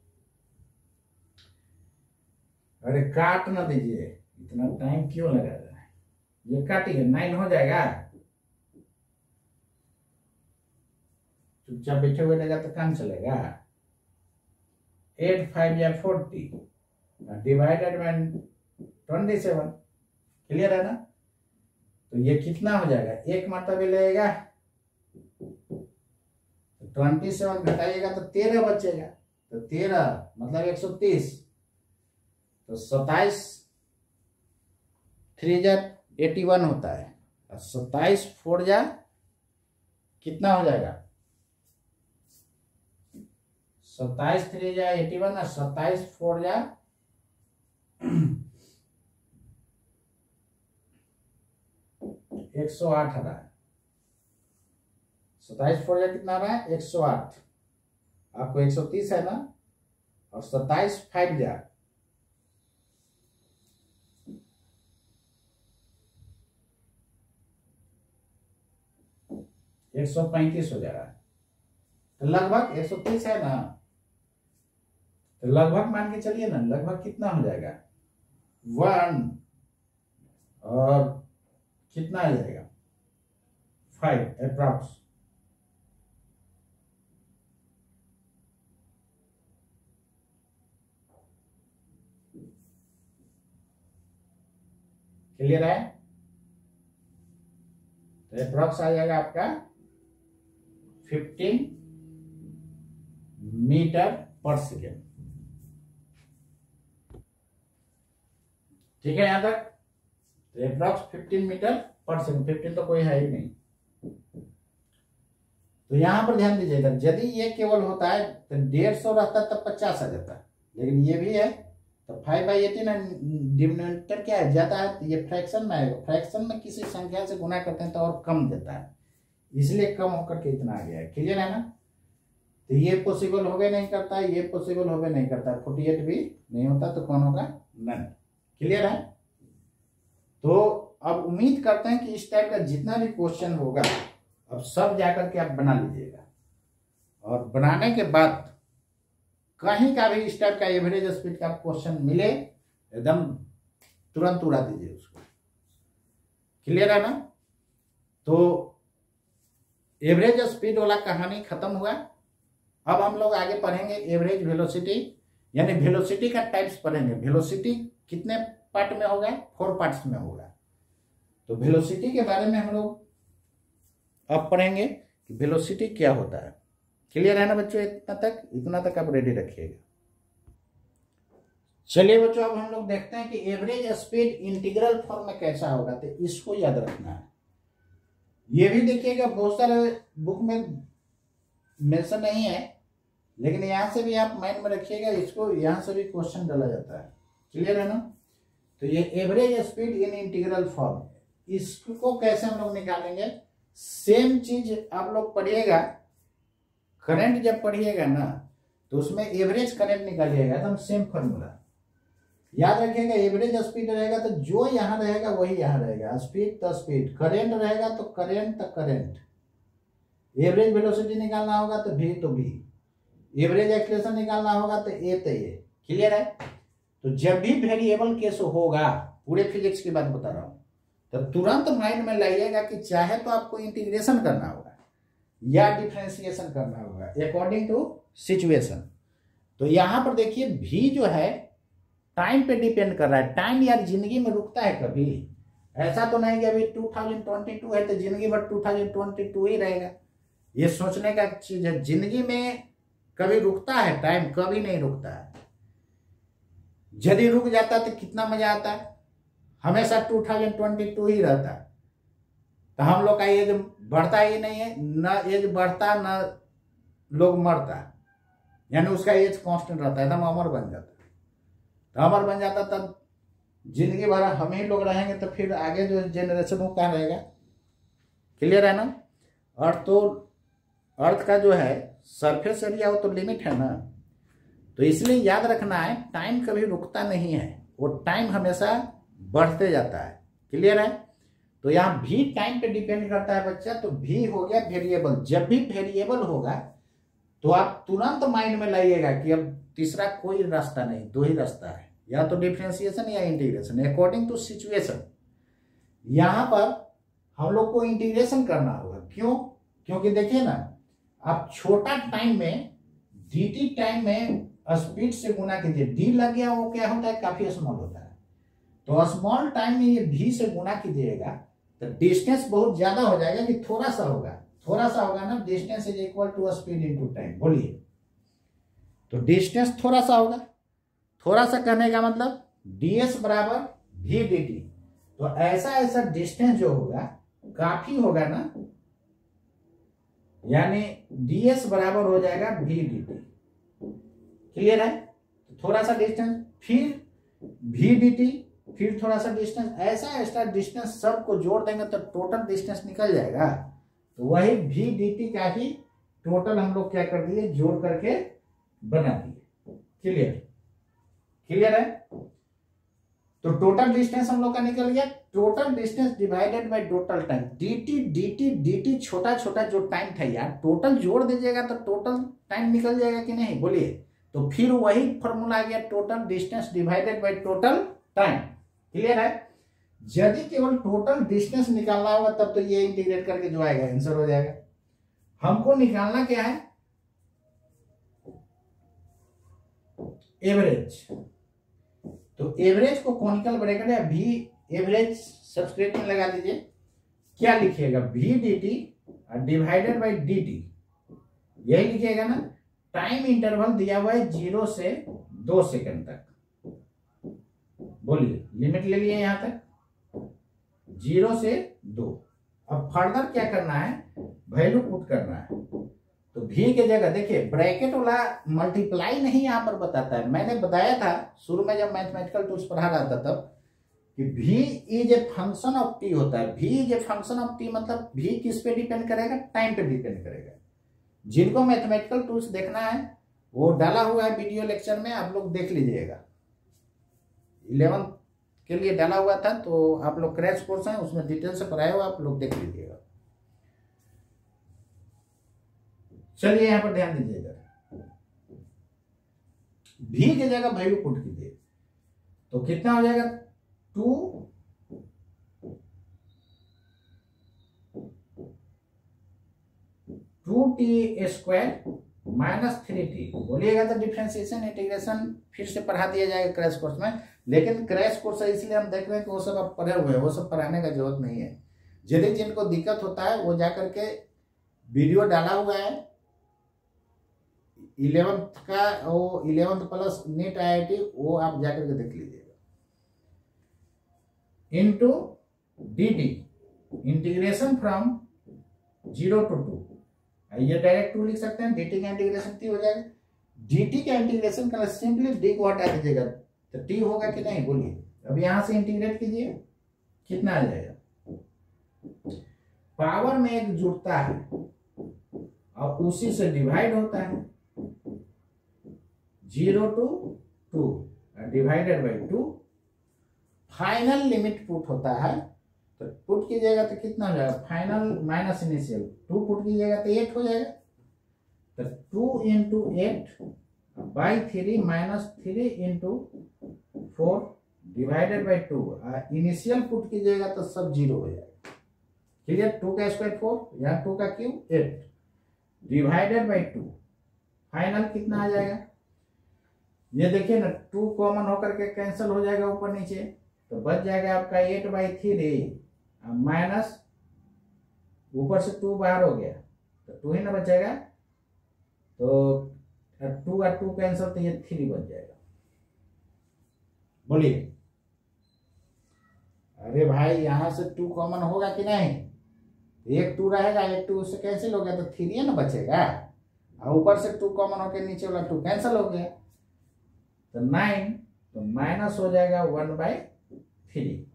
अरे काट ना दीजिए, इतना टाइम क्यों लगा रहा है, ये काटिए, 9 हो जाएगा। चुपचाप बैठे हुए रहेगा तो काम चलेगा। 8 5 या 40 डिवाइडेड बाय 27। क्लियर है ना? तो ये कितना हो जाएगा, एक मरतबे लगेगा तो 27 घटाइएगा तो 13 बचेगा। तो 13 मतलब 130। तो 27 3 जा 81 होता है, और 27 4 जा कितना हो जाएगा, 27 3 जा 81 और 27 4 जा 108 आ रहा है। 27 4 जा कितना आ रहा है, 108। आपको 130 है ना, और 27 5 जा 135 हो जा रहा है। तो लगभग 130 है ना, तो लगभग मान के चलिए ना, लगभग कितना हो जाएगा, 1 और कितना आ जाएगा 5 अप्रॉक्स। क्लियर है? तो अप्रॉक्स आ जाएगा आपका 15 मीटर पर सेकेंड। ठीक है यहां तक? तो अप्रॉक्स 15 मीटर पर सेकेंड, 15 तो कोई है ही नहीं। तो यहां पर ध्यान दीजिएगा, यदि ये केवल होता है तो 150 रहता तब 50 आ जाता है, लेकिन ये भी है तो 5/18 डिनोमिनेटर क्या है, ज्यादा है, तो ये फ्रैक्शन में आएगा। फ्रैक्शन में किसी संख्या से गुना करते हैं तो और कम देता है, इसलिए कम होकर के इतना आ गया है। क्लियर है ना? तो ये पॉसिबल होवे नहीं करता है, ये पॉसिबल होवे नहीं करता, 48 भी नहीं होता, तो कौन होगा, नन। क्लियर है? तो अब उम्मीद करते हैं कि इस टाइप का जितना भी क्वेश्चन होगा अब सब जाकर के आप बना लीजिएगा, और बनाने के बाद कहीं का भी इस टाइप का एवरेज स्पीड का क्वेश्चन मिले एकदम तुरंत उड़ा दीजिए उसको। क्लियर है ना? तो एवरेज स्पीड वाला कहानी खत्म हुआ। अब हम लोग आगे पढ़ेंगे एवरेज वेलोसिटी, यानी वेलोसिटी का टाइप्स पढ़ेंगे। वेलोसिटी कितने पार्ट में होगा, 4 पार्ट्स में होगा। तो वेलोसिटी के बारे में हम लोग अब पढ़ेंगे कि वेलोसिटी क्या होता है। क्लियर है ना बच्चों? इतना तक आप रेडी रखिएगा। चलिए बच्चों, अब हम लोग देखते हैं कि एवरेज स्पीड इंटीग्रल फॉर्म में कैसा होगा। तो इसको याद रखना है। ये भी देखिएगा बहुत सारे बुक में मेंशन नहीं है, लेकिन यहां से भी आप माइंड में रखिएगा, इसको यहां से भी क्वेश्चन डाला जाता है। क्लियर है ना? तो ये average speed in integral form, इसको कैसे हम लोग निकालेंगे, सेम चीज आप लोग पढ़िएगा। करंट जब पढ़िएगा ना तो उसमें एवरेज करंट निकालिएगा, एकदम सेम फॉर्मूला। याद रखिएगा एवरेज स्पीड रहेगा तो जो यहाँ रहेगा वही यहाँ रहेगा, स्पीड तो स्पीड, करेंट रहेगा तो करेंट तो करेंट। एवरेज वेलोसिटी निकालना होगा तो v तो v, एवरेज एक्सीलरेशन निकालना होगा तो a तो a। क्लियर है? तो जब भी वेरिएबल केस होगा, पूरे फिजिक्स की बात बता रहा हूं, तो तुरंत माइंड में लाइएगा कि चाहे तो आपको इंटीग्रेशन करना होगा या डिफरेंशिएशन करना होगा अकॉर्डिंग टू सिचुएशन। तो यहां पर देखिए v जो है टाइम पे डिपेंड कर रहा है। टाइम यार जिंदगी में रुकता है कभी? ऐसा तो नहीं कि अभी 2022 है तो जिंदगी भर 2022 ही रहेगा। ये सोचने का चीज है, जिंदगी में कभी रुकता है टाइम? कभी नहीं रुकता है। यदि रुक जाता तो कितना मजा आता है, हमेशा 2022 ही रहता है। तो हम लोग का एज बढ़ता ही नहीं है, न एज बढ़ता न लोग मरता, यानी उसका एज कांस्टेंट रहता है, एकदम अमर बन जाता। तो अमर बन जाता तब जिंदगी भर हम ही लोग रहेंगे, तो फिर आगे जो जनरेशन वो कहाँ रहेगा? क्लियर है ना? अर्थ का जो है सरफेस एरिया वो तो लिमिट है ना। तो इसलिए याद रखना है टाइम कभी रुकता नहीं है, वो टाइम हमेशा बढ़ते जाता है। क्लियर है? तो यहाँ भी टाइम पे डिपेंड करता है बच्चा। तो भी हो गया वेरिएबल। जब भी वेरिएबल होगा तो आप तुरंत माइंड में लाइएगा कि अब तीसरा कोई रास्ता नहीं, दो ही रास्ता है, या तो डिफरेंशिएशन या इंटीग्रेशन अकॉर्डिंग टू सिचुएशन। यहां पर हम लोग को इंटीग्रेशन करना होगा। क्यों? क्योंकि देखिए ना, आप छोटा टाइम में dt टाइम में स्पीड से गुना कीजिए, d लग गया वो क्या होता है? काफी स्मॉल होता है। तो स्मॉल टाइम में ये v से गुना कीजिएगा तो डिस्टेंस बहुत ज्यादा हो जाएगा कि थोड़ा सा होगा? थोड़ा सा होगा ना। Distance is equal to speed into time. बोलिए, तो डिस्टेंस थोड़ा सा होगा। थोड़ा सा करने का मतलब ds बराबर v dt। तो ऐसा डिस्टेंस जो होगा काफी होगा ना, यानी ds बराबर हो जाएगा v dt। क्लियर है? तो थोड़ा सा डिस्टेंस, फिर v dt, फिर थोड़ा सा डिस्टेंस, ऐसा डिस्टेंस सबको जोड़ देंगे तो टोटल डिस्टेंस निकल जाएगा। तो वही v dt का ही टोटल हम लोग क्या कर दिए? जोड़ करके बना दिए। क्लियर है? तो टोटल डिस्टेंस हम लोग का निकल गया। Total distance divided by total time. dt छोटा छोटा जो टाइम था यार, टोटल जोड़ दीजिएगा तो टोटल टाइम निकल जाएगा कि नहीं? बोलिए। तो फिर वही फॉर्मूला आ गया, total distance divided by total time. Clear है? यदि केवल टोटल डिस्टेंस निकालना होगा तब तो ये इंटीग्रेट करके जो आएगा आंसर हो जाएगा। हमको निकालना क्या है? एवरेज। तो एवरेज को कॉनिकल ब्रैकेट या भी एवरेज सब्सक्रिप्ट में लगा दीजिए। क्या लिखिएगा? v dt divided by dt, यही लिखिएगा ना। टाइम इंटरवल दिया हुआ है 0 से 2 सेकंड तक। बोलिए, लिमिट ले लिए यहां तक 0 से 2। अब फर्दर क्या करना है? वैल्यू पुट करना है। तो v के जगह देखिए ब्रैकेट वाला मल्टीप्लाई नहीं यहां पर बताता है। मैंने बताया था शुरू में जब मैथमेटिकल टूल्स पढ़ा रहा था तब कि v is a function of t होता है। v is a function of t मतलब v किस पे डिपेंड करेगा? टाइम पे डिपेंड करेगा। जिनको मैथमेटिकल टूल्स देखना है वो डाला हुआ है वीडियो लेक्चर में, आप लोग देख लीजिएगा। 11 के लिए डाला हुआ था, तो आप लोग क्रैश कोर्स है उसमें डिटेल से पढ़ाया हुआ, आप लोग देख लीजिएगा। चलिए यहां पर ध्यान दीजिएगा, v की जगह वैल्यू पुट कीजिए तो कितना हो जाएगा? 2t square minus 3t। बोलिएगा तो डिफरेंशिएशन इंटीग्रेशन फिर से पढ़ा दिया जाएगा क्रैश कोर्स में, लेकिन क्रैश कोर्स है इसलिए हम देख रहे हैं कि वो सब आप पढ़े हुए हैं, वो सब पढ़ाने का जरूरत नहीं है। यदि जिनको दिक्कत होता है वो जाकर के वीडियो डाला हुआ है 11th का, वो 11th प्लस नीट IIT, वो आप जाकर के देख लीजिएगा। Into dt integration from 0 to 2, ये डायरेक्ट 2 लिख सकते हैं। dt का इंटीग्रेशन t हो जाएगा। dt का इंटीग्रेशन करना सिंपली d को हटा दीजिएगा तो t होगा कि नहीं? बोलिए। अब यहां से इंटीग्रेट कीजिए, कितना आ जाएगा? पावर में एक जुड़ता है और उसी से डिवाइड होता है। 0 to 2 divided by 2। Final limit put होता है, तो पुट कीजिएगा तो कितना हो जाएगा, फाइनल माइनस इनिशियल 2 पुट कीजिएगा तो 8 हो जाएगा। तो 2 into 8 by 3 minus 3 into 4 divided by 2। Initial put कीजिएगा तो सब 0 हो जाएगा। क्लियर, 2 का स्क्वायर 4, यहाँ 2 का क्यूब 8 डिवाइडेड बाई 2। फाइनल कितना आ जाएगा, ये देखिए ना, 2 कॉमन होकर के कैंसिल हो जाएगा ऊपर नीचे, तो बच जाएगा आपका 8/3 माइनस ऊपर से 2 बाहर हो गया तो 2 ही ना बचेगा, तो 2 का 2 कैंसिल तो ये 3 बच जाएगा। बोलिए, अरे भाई यहां से 2 कॉमन होगा कि नहीं, एक 2 रहेगा, एक 2 से कैंसिल हो गया तो 3 है ना बचेगा, और ऊपर से 2 कॉमन होकर नीचे वाला 2 कैंसिल हो गया तो 9, तो माइनस हो जाएगा 1/3,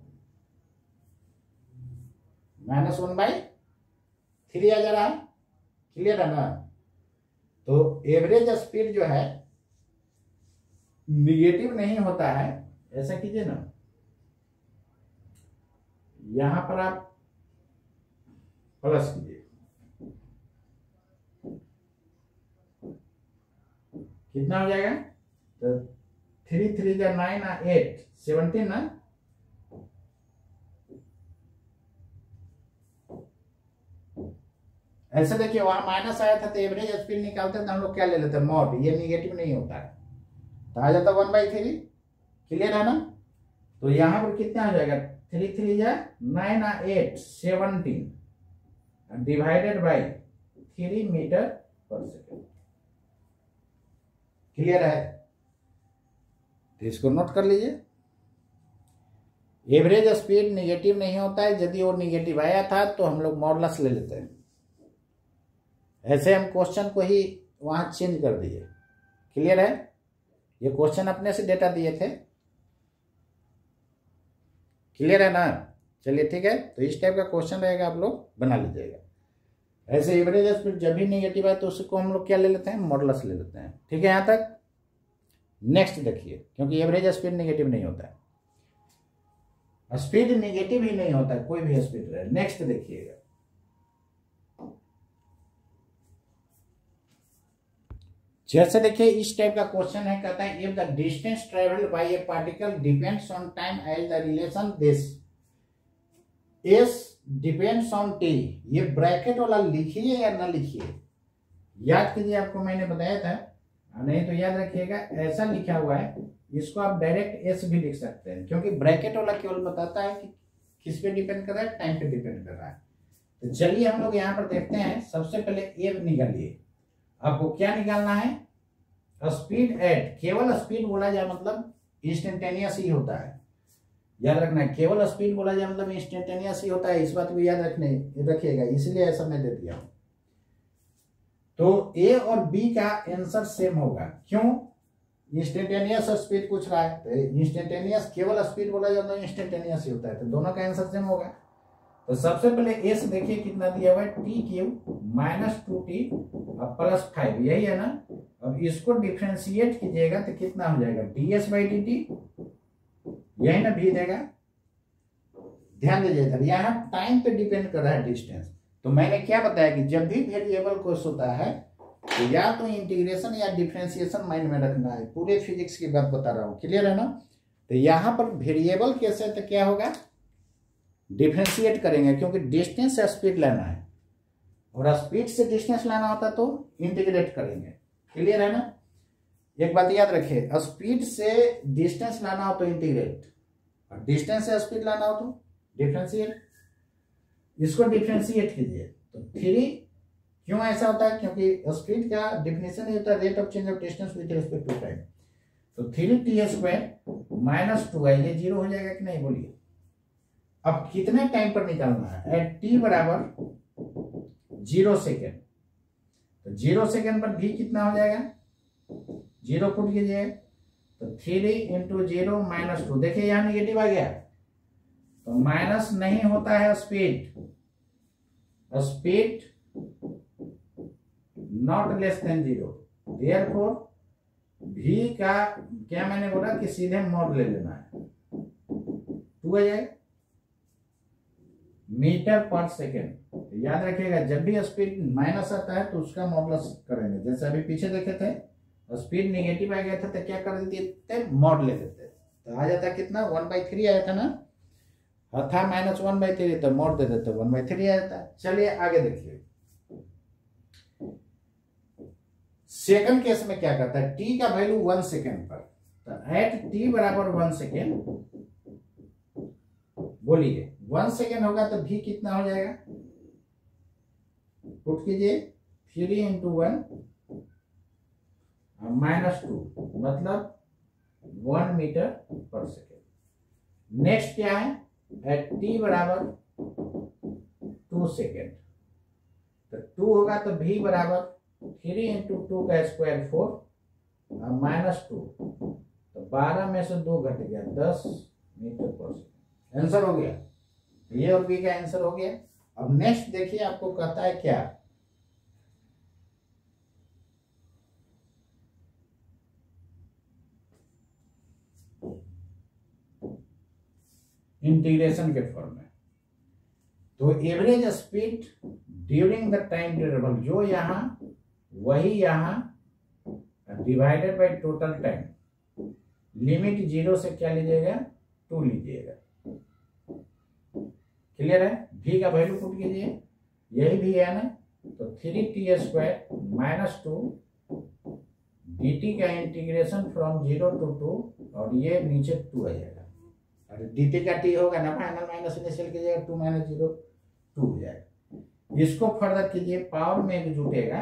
माइनस 1/3 आ जा रहा है। क्लियर है ना। तो एवरेज स्पीड जो है निगेटिव नहीं होता है। ऐसा कीजिए ना, यहां पर आप प्लस कीजिए, कितना हो जाएगा, तो 3 3 जा 9 8 17 ना, ऐसे देखिए वहां माइनस आया था तो एवरेज स्पीड निकालते तो हम लोग क्या ले लेते हैं, मॉड, ये निगेटिव नहीं होता है तो आ जाता 1/3। क्लियर है ना। तो यहां पर कितना हो जाएगा, 3 3 जा 9 8 17 डिवाइडेड बाई 3 मीटर पर सेकेंड। क्लियर है, तो इसको नोट कर लीजिए। एवरेज स्पीड निगेटिव नहीं होता है, यदि वो निगेटिव आया था तो हम लोग मॉडुलस ले लेते हैं। ऐसे हम क्वेश्चन को ही वहां चेंज कर दिए। क्लियर है, ये क्वेश्चन अपने से डेटा दिए थे। क्लियर है ना। चलिए ठीक है, तो इस टाइप का क्वेश्चन रहेगा, आप लोग बना लीजिएगा। ऐसे एवरेज स्पीड जब भी निगेटिव है तो उसको हम लोग क्या ले लेते हैं, मॉडुलस ले लेते हैं। ठीक है, यहां तक। नेक्स्ट देखिए, क्योंकि एवरेज स्पीड निगेटिव नहीं होता है, स्पीड निगेटिव ही नहीं होता है, कोई भी स्पीड रहे। नेक्स्ट देखिएगा, जैसे देखिए इस टाइप का क्वेश्चन है, कहता है if the distance travelled by a particle depends on time as the relation this S depends on T. ये ब्रैकेट वाला लिखिए या ना लिखिए, याद कीजिए, आपको मैंने बताया था, नहीं तो याद रखिएगा ऐसा लिखा हुआ है, इसको आप डायरेक्ट एस भी लिख सकते हैं, क्योंकि ब्रैकेट वाला केवल बताता है कि किस पे डिपेंड कर रहा है, टाइम पे डिपेंड कर रहा है। तो चलिए हम लोग यहाँ पर देखते हैं। सबसे पहले ए निकालिए, आपको क्या निकालना है, स्पीड एट। केवल स्पीड बोला जाए मतलब इंस्टेंटेनियस ही होता है, याद रखना है। केवल स्पीड बोला जाए मतलब इंस्टेंटेनियस ही होता है, इस बात को याद रखिएगा, इसलिए ऐसा मैं दे दिया। तो ए और बी का आंसर सेम होगा, क्यों, इंस्टेंटेनियस स्पीड पूछ रहा है, तो इंस्टेंटेनियस केवल स्पीड बोला जाए तो इंस्टेंटेनियस ही होता है, तो दोनों का आंसर सेम होगा। तो सबसे पहले एस देखिए कितना दिया हुआ है, T cube minus 2t plus 5, यही है ना। अब इसको डिफ्रेंशिएट कीजिएगा तो कितना हो जाएगा, ds/dt, यही ना भी देगा। ध्यान दीजिए इधर, यहाँ टाइम पे डिपेंड कर रहा है डिस्टेंस। तो मैंने क्या बताया कि जब भी वेरिएबल कोर्स होता है तो या तो इंटीग्रेशन या डिफ्रेंशिएशन माइंड में रखना है, पूरे फिजिक्स की बात बता रहा हूँ। क्लियर है ना। तो यहाँ पर वेरिएबल कैसे, तो क्या होगा, डिफ्रेंशिएट करेंगे, क्योंकि डिस्टेंस से स्पीड लेना है और स्पीड से डिस्टेंस लेना होता तो इंटीग्रेट करेंगे। क्लियर है ना। एक बात याद रखिए, स्पीड से डिस्टेंस लाना हो तो इंटीग्रेट, और डिस्टेंस से स्पीड लाना हो तो डिफ्रेंशिएट। इसको डिफ्रेंशिएट कीजिए तो 3, क्यों ऐसा होता है, क्योंकि स्पीड का डिफिनेशन ही होता है rate of change of distance with respect to time. तो 3t² माइनस 2 है, ये 0 हो जाएगा कि नहीं, बोलिए। अब कितने टाइम पर निकालना है, एट t बराबर 0 सेकेंड। तो 0 सेकेंड पर भी कितना हो जाएगा, 0 पुट कीजिए तो 3 × 0 माइनस 2। देखिए यहाँ निगेटिव आ गया, तो माइनस नहीं होता है speed, speed not less than 0, therefore v का क्या मैंने बोला कि सीधे मॉड ले लेना है, 2 आ जाएगा मीटर पर सेकेंड। याद रखिएगा जब भी स्पीड माइनस आता है तो उसका मॉडुलस करेंगे। जैसे अभी पीछे देखे थे स्पीड नेगेटिव आ गया था तो क्या कर देते थे, मॉड ले देते, तो आ जाता कितना 1/3 आया था ना, था -1/3 तो मॉड दे देते 1/3 आ जाता। चलिए आगे देखिए सेकंड केस में क्या करता है, t का वैल्यू 1 सेकेंड पर, तो एट t बराबर 1 सेकेंड, बोलिए 1 सेकेंड होगा तो v कितना हो जाएगा, पुट कीजिए 3 × 1 -2 मतलब 1 मीटर पर सेकेंड। नेक्स्ट क्या है, एट t बराबर 2 सेकेंड, तो 2 होगा तो v बराबर 3 × 2 का स्क्वायर 4 -2, तो 12 में से 2 घट गया 10 मीटर पर सेकेंड। आंसर हो गया, ये और बी का आंसर हो गया। अब नेक्स्ट देखिए आपको कहता है क्या, इंटीग्रेशन के फॉर्म में। तो average speed during the time interval, जो यहां वही यहां divided by total time, limit 0 से क्या लीजिएगा 2 लीजिएगा। क्लियर है, v का वैल्यू पुट कीजिए, यही भी है ना, तो 3t² -2 dt का इंटीग्रेशन फ्रॉम 0 to 2, और ये नीचे 2 आ जाएगा, और dt का t होगा ना, फाइनल माइनस इनिशियल कीजिएगा 2 - 0 2 हो जाएगा। इसको फर्दर कीजिए, पावर में भी जुटेगा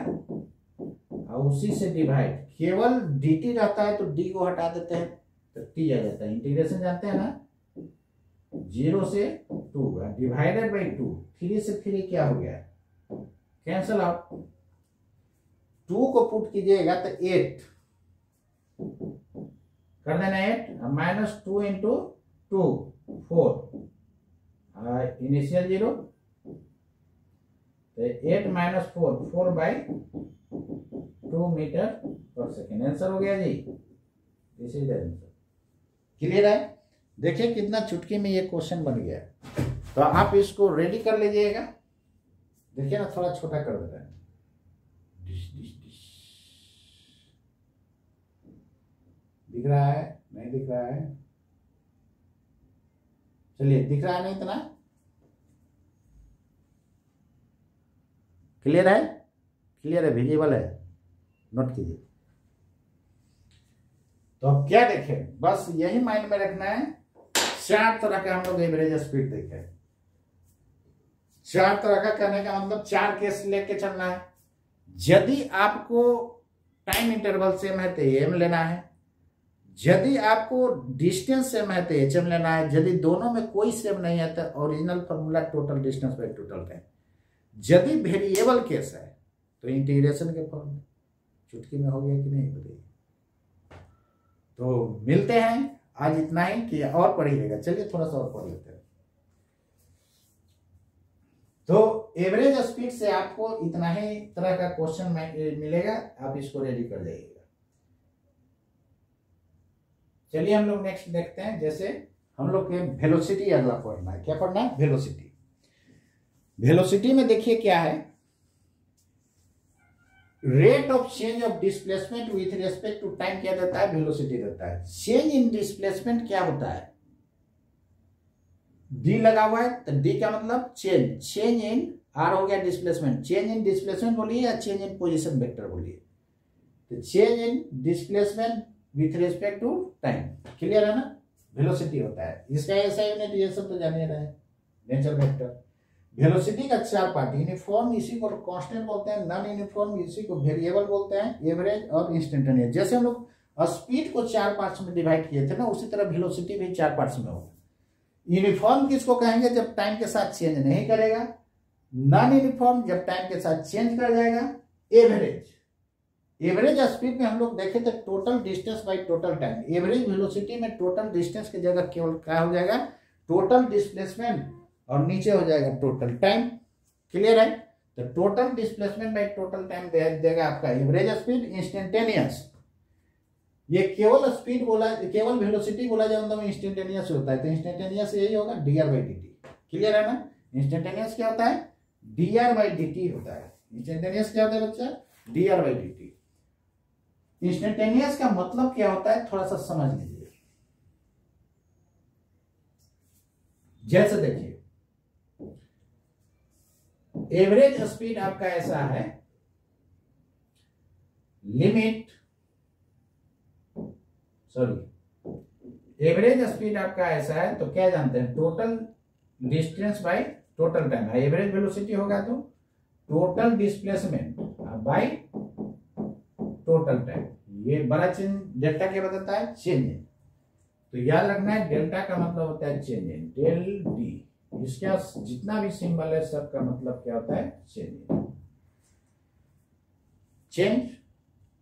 और उसी से डिवाइड, केवल dt रहता है तो d को हटा देते हैं तो t आ जाता है। इंटीग्रेशन जानते हैं ना, 0 से 2 डिवाइडेड बाई 2, 3 से 3 क्या हो गया, कैंसल आउट, 2 को पुट कीजिएगा तो 8 कर देना, 8 -2 × 2 4 इनिशियल 0, तो 8 - 4 4/2 मीटर पर सेकेंड। आंसर हो गया जी, this is the answer. Clear है, देखिए कितना चुटकी में ये क्वेश्चन बन गया। तो आप इसको रेडी कर लीजिएगा, देखिए ना थोड़ा छोटा कर देता है, दिख रहा है नहीं दिख रहा है, चलिए दिख रहा है नहीं इतना, क्लियर है, क्लियर है, विजिबल है, नोट कीजिए। तो अब क्या देखें, बस यही माइंड में रखना है, 4 तरह का हम लोग एवरेज स्पीड देखें। 4 तरह का करने का मतलब 4 केस लेके चलना है। यदि आपको टाइम इंटरवल सेम है तो एम लेना है, यदि आपको डिस्टेंस सेम है तो एच एम लेना है, यदि दोनों में कोई सेम नहीं है तो original formula total distance by total time. यदि वेरिएबल केस है तो इंटीग्रेशन के फॉर्म में। चुटकी में हो गया कि नहीं बताइए। तो मिलते हैं, आज इतना ही कि और पढ़िएगा। चलिए थोड़ा सा और पढ़ लेते हैं। तो एवरेज स्पीड से आपको इतना ही तरह का क्वेश्चन मिलेगा, आप इसको रेडी कर जाइएगा। चलिए हम लोग नेक्स्ट देखते हैं। जैसे हम लोग के वेलोसिटी अगला पढ़ना है। क्या पढ़ना है? वेलोसिटी। वेलोसिटी में देखिए क्या है, rate of change of displacement with respect to time क्या देता है? वेलोसिटी देता है। चेंज इन डिस्प्लेसमेंट क्या होता है? डी लगा हुआ है तो डी का मतलब चेंज, चेंज इन, आर हो गया डिस्प्लेसमेंट, चेंज इन डिस्प्लेसमेंट बोलिए या चेंज इन पोजीशन वेक्टर बोलिए। तो change in displacement with respect to time, clear है ना? वेलोसिटी होता है। इसका ऐसा यूनिट ये सब तो जानिए रहे, नेचर वेक्टर। वेलोसिटी का 4 पार्ट, यूनिफॉर्म इसी को कांस्टेंट बोलते हैं, नॉन यूनिफॉर्म इसी को वेरिएबल बोलते हैं, एवरेज और इंस्टेंटेनियस। जैसे हम लोग स्पीड को 4 पार्ट्स में डिवाइड किए थे ना, उसी तरह वेलोसिटी भी 4 पार्ट्स में होगा। यूनिफॉर्म किसको कहेंगे? जब टाइम के साथ चेंज नहीं करेगा। नॉन यूनिफॉर्म जब टाइम के साथ चेंज कर जाएगा। एवरेज, एवरेज स्पीड में हम लोग देखे थे total distance by total time. Average velocity में टोटल डिस्टेंस की जगह केवल क्या हो जाएगा? टोटल डिस्प्लेसमेंट, और नीचे हो जाएगा टोटल टाइम। क्लियर है? तो total displacement by total time देगा आपका एवरेज स्पीड। इंस्टेंटेनियस, ये केवल स्पीड बोला, केवल वेलोसिटी बोला जाए मतलब इंस्टेंटेनियस होता है, तो इंस्टेंटेनियस यही होगा dr/dt। क्लियर है ना? इंस्टेंटेनियस क्या होता है? dr/dt होता है। इंस्टेंटेनियस क्या होता है बच्चा? dr/dt। इंस्टेंटेनियस का मतलब क्या होता है थोड़ा सा समझ लीजिए। जैसे देखिए, एवरेज स्पीड आपका ऐसा है, लिमिट एवरेज स्पीड आपका ऐसा है, तो क्या जानते हैं? Total distance by total time. Average velocity होगा तो total displacement by total time. ये बड़ा चेंज डेल्टा क्या बताता है? चेंज। तो याद रखना है डेल्टा का मतलब होता है चेंज, डेल डी। इसका जितना भी सिंबल है सबका मतलब क्या होता है? चेंज।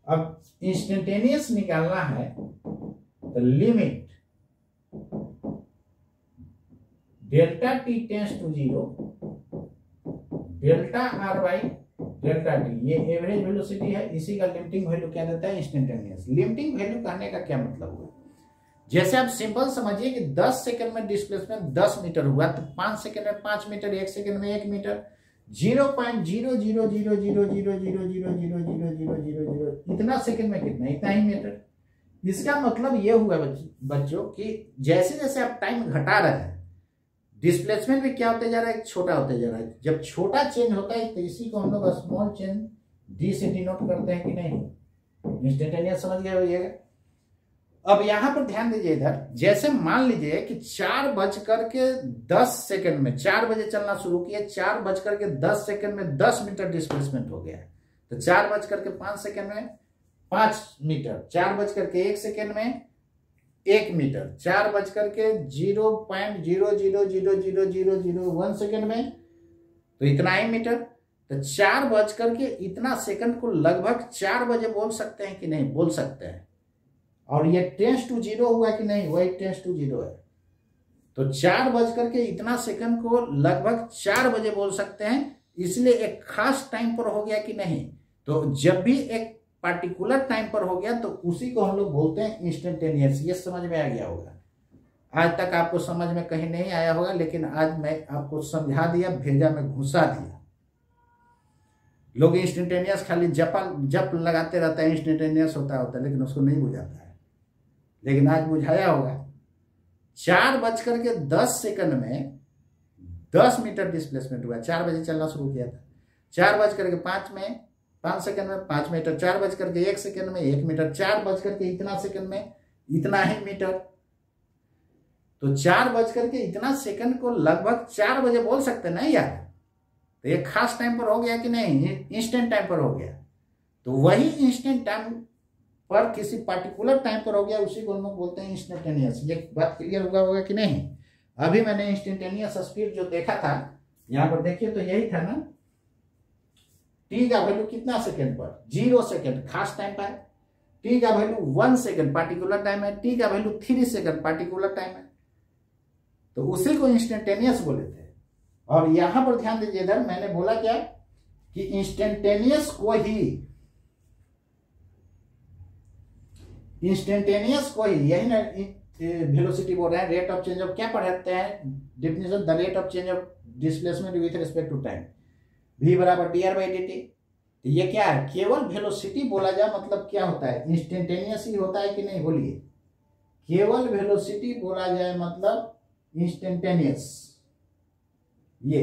अब इंस्टेंटेनियस निकालना है तो limit delta T tends to 0 delta R by delta T, ये एवरेज वेलोसिटी है, इसी का लिमिटिंग वैल्यू क्या देता है? इंस्टेंटेनियस। लिमिटिंग वैल्यू कहने का क्या मतलब हुआ? जैसे आप सिंपल समझिए कि 10 सेकंड में डिस्प्लेसमेंट 10 मीटर हुआ, तो 5 सेकंड में 5 मीटर, 1 सेकंड में 1 मीटर, 0.00000000000 इतना सेकंड में कितना? इतना ही मीटर। इसका मतलब ये हुआ बच्चों कि जैसे जैसे आप टाइम घटा रहे हैं, डिस्प्लेसमेंट भी क्या होते जा रहा है? छोटा होते जा रहा है। जब छोटा चेंज होता है तो इसी को हम लोग स्मॉल चेंज डी से डिनोट करते हैं कि नहीं? इंस्टेंटेनियस समझ गए होइएगा। अब यहां पर ध्यान दीजिए इधर, जैसे मान लीजिए कि 4:10 में 4 बजे चलना शुरू किया, 4:10 में 10 मीटर डिस्प्लेसमेंट हो गया, तो 4:05 में 5 मीटर, 4:01 में 1 मीटर, 4:0.0000001 सेकेंड में तो इतना ही मीटर। तो 4 इतना सेकंड को लगभग 4 बजे बोल सकते हैं कि नहीं? बोल सकते हैं। और ये टेंस टू 0 हुआ कि नहीं? वही टेंस टू 0 है। तो 4 इतना सेकंड को लगभग 4 बजे बोल सकते हैं, इसलिए एक खास टाइम पर हो गया कि नहीं? तो जब भी एक पार्टिकुलर टाइम पर हो गया तो उसी को हम लोग बोलते हैं इंस्टेंटेनियस। ये समझ में आ गया होगा। आज तक आपको समझ में कहीं नहीं आया होगा, लेकिन आज मैं आपको समझा दिया, भेजा में घुसा दिया। लोग इंस्टेंटेनियस खाली जप लगाते रहता है, इंस्टेंटेनियस होता है, लेकिन उसको नहीं बुझाता है। लेकिन आज बुझाया होगा। 4:10 में 10 मीटर डिस्प्लेसमेंट हुआ, 4 बजे चलना शुरू किया था। 4:05 में 5 सेकंड में 5 मीटर, 4:01 सेकंड में 1 मीटर, 4 इतना सेकंड में इतना ही मीटर। तो 4 इतना सेकंड को लगभग 4 बजे बोल सकते हैं ना यार? तो ये खास टाइम पर हो गया कि नहीं? इंस्टेंट टाइम पर हो गया। तो वही इंस्टेंट टाइम पर किसी पार्टिकुलर टाइम पर हो गया, उसी को हम लोग बोलते हैं इंस्टेंटेनियस। ये बात क्लियर होगा कि नहीं? अभी मैंने इंस्टेंटेनियस स्पीड जो देखा था, यहां पर देखिए तो यही था ना, टी का वैल्यू कितना सेकंड पर? 0 सेकंड खास टाइम पर। टी का वैल्यू 1 सेकंड पार्टिकुलर टाइम है, टी का वैल्यू 3 सेकंड पार्टिकुलर टाइम है, तो उसी को इंस्टेंटेनियस बोले थे। और यहां पर ध्यान दीजिए, इधर मैंने बोला क्या कि इंस्टेंटेनियस को ही यही ना वेलोसिटी बोल रहे हैं। रेट ऑफ चेंज ऑफ क्या पढ़ाते हैं? Definition, the rate of change of displacement with respect to time, v बराबर dr/dt। तो ये क्या है? केवल वेलोसिटी बोला जाए मतलब क्या होता है? इंस्टेंटेनियस ही होता है कि नहीं? बोलिए। केवल वेलोसिटी बोला जाए मतलब इंस्टेंटेनियस। ये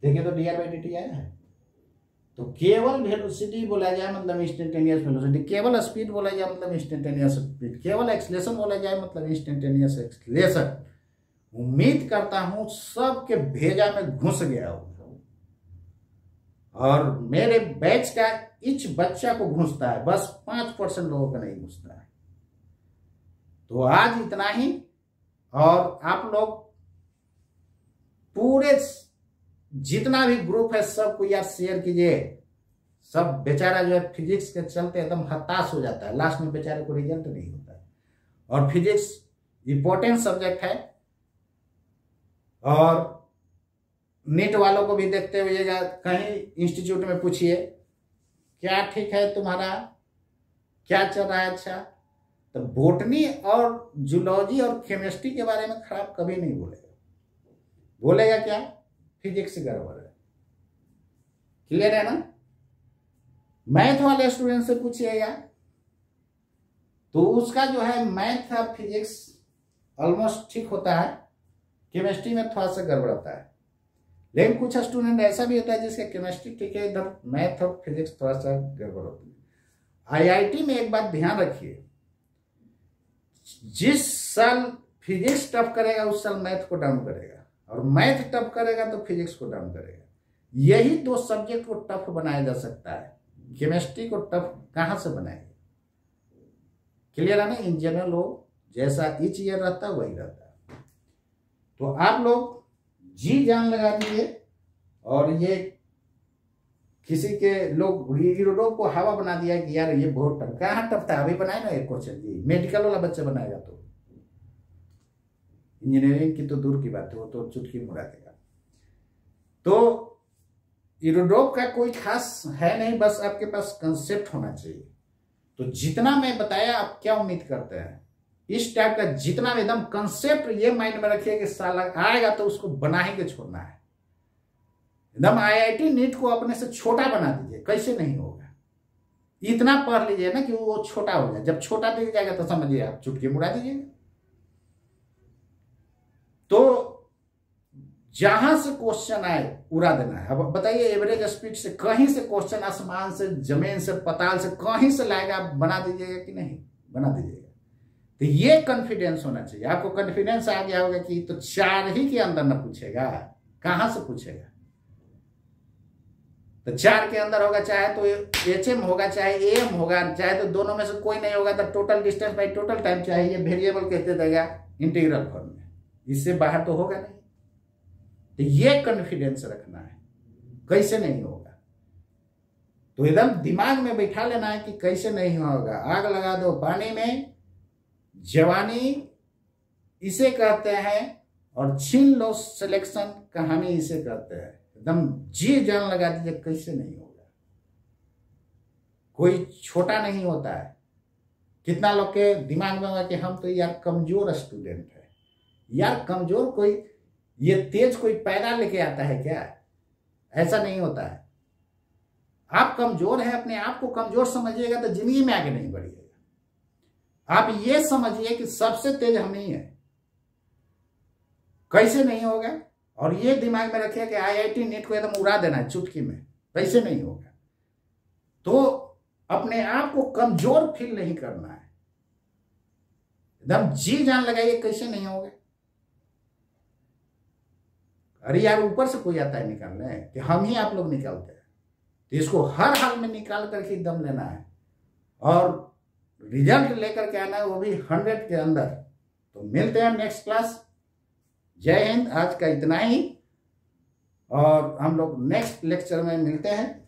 देखिए तो dr/dt आया है। तो केवल वेलोसिटी बोला जाए मतलब इंस्टेंटेनियस वेलोसिटी, केवल स्पीड बोला जाए मतलब इंस्टेंटेनियस स्पीड, केवल एक्सीलरेशन बोला जाए मतलब इंस्टेंटेनियस एक्सीलरेशन। उम्मीद करता हूं सबके भेजा में घुस गया होगा, और मेरे बैच का इच बच्चा को घुसता है, बस 5% लोगों का नहीं घुसता है। तो आज इतना ही, और आप लोग पूरे जितना भी ग्रुप है सबको यार शेयर कीजिए। सब बेचारा जो है फिजिक्स के चलते एकदम हताश हो जाता है, लास्ट में बेचारे को रिजल्ट नहीं होता है। और फिजिक्स इंपॉर्टेंट सब्जेक्ट है, और नीट वालों को भी देखते हुए कहीं इंस्टीट्यूट में पूछिए क्या ठीक है तुम्हारा क्या चल रहा है अच्छा। तो बोटनी और जूलॉजी और केमिस्ट्री के बारे में खराब कभी नहीं बोलेगा। बोलेगा क्या, फिजिक्स गड़बड़ है। क्लियर है ना। मैथ वाले स्टूडेंट से पूछिएगा तो उसका जो है मैथ और फिजिक्स ऑलमोस्ट ठीक होता है, केमिस्ट्री में थोड़ा सा गड़बड़ाता है। लेकिन कुछ स्टूडेंट ऐसा भी होता है जिसका केमिस्ट्री ठीक है, इधर मैथ और फिजिक्स थोड़ा सा गड़बड़ होती है। आईआईटी में एक बात ध्यान रखिए, जिस साल फिजिक्स टफ करेगा उस साल मैथ को डाउन करेगा, और मैथ टफ करेगा तो फिजिक्स को डाउन करेगा। यही दो सब्जेक्ट को टफ बनाया जा सकता है, केमिस्ट्री को टफ कहां से बनाएंगे। क्लियर है ना। इन जनरल वो जैसा ईच ईयर रहता है वही रहता है। तो आप लोग जी जान लगा दीजिए। और ये किसी के लोग यूरोप को हवा बना दिया कि यार ये बहुत टफ, कहाँ टफ था, अभी बनाए ना एक क्वेश्चन जी, मेडिकल वाला बच्चा बनाएगा तो इंजीनियरिंग की तो दूर की बात है, वो तो चुटकी मुड़ा देगा। तो यूरोप का कोई खास है नहीं, बस आपके पास कंसेप्ट होना चाहिए। तो जितना मैं बताया आप क्या उम्मीद करते हैं, इस टाइप का जितना एकदम कंसेप्ट ये माइंड में रखिए कि साल आएगा तो उसको बना ही के छोड़ना है। एकदम आईआईटी नीट को अपने से छोटा बना दीजिए, कैसे नहीं होगा। इतना पढ़ लीजिए ना कि वो छोटा हो जाए, जब छोटा दिख जाएगा तो समझिए आप चुटकी मुड़ा दीजिएगा। तो जहां से क्वेश्चन आए उड़ा देना है। अब बताइए एवरेज स्पीड से कहीं से क्वेश्चन, आसमान से, जमीन से, पताल से, कहीं से लाएगा, आप बना दीजिएगा कि नहीं, बना दीजिएगा। तो ये कॉन्फिडेंस होना चाहिए आपको। कॉन्फिडेंस आ गया होगा कि तो 4 ही के अंदर ना पूछेगा, कहां से पूछेगा। तो 4 के अंदर होगा, चाहे तो HM होगा, चाहे AM होगा, चाहे तो दोनों में से कोई नहीं होगा, तो total distance by total time, चाहे ये वेरिएबल कहते देगा इंटीग्रल फॉर्म में, इससे बाहर तो होगा नहीं। तो ये कॉन्फिडेंस रखना है, कैसे नहीं होगा। तो एकदम दिमाग में बैठा लेना है कि कैसे नहीं होगा। आग लगा दो पानी में, जवानी इसे कहते हैं, और छीन लो सिलेक्शन, कहानी इसे कहते हैं। एकदम जी जान लगा दीजिए कैसे नहीं होगा। कोई छोटा नहीं होता है। कितना लोग के दिमाग में होगा कि हम तो यार कमजोर स्टूडेंट है। यार कमजोर कोई, ये तेज कोई पैदा लेके आता है क्या, ऐसा नहीं होता है। आप कमजोर है, अपने आप को कमजोर समझिएगा तो जिंदगी में आगे नहीं बढ़िएगा। आप ये समझिए कि सबसे तेज हम ही है, कैसे नहीं होगा। और ये दिमाग में रखिए कि आईआईटी नीट को एकदम उड़ा देना है चुटकी में, कैसे नहीं होगा। तो अपने आप को कमजोर फील नहीं करना है, एकदम जी जान लगाइए कैसे नहीं होगा। अरे यार ऊपर से कोई आता है निकालने कि हम ही आप लोग निकालते हैं। तो इसको हर हाल में निकाल करके दम लेना है और रिजल्ट लेकर के आना है, वो भी 100 के अंदर। तो मिलते हैं नेक्स्ट क्लास। जय हिंद। आज का इतना ही, और हम लोग नेक्स्ट लेक्चर में मिलते हैं।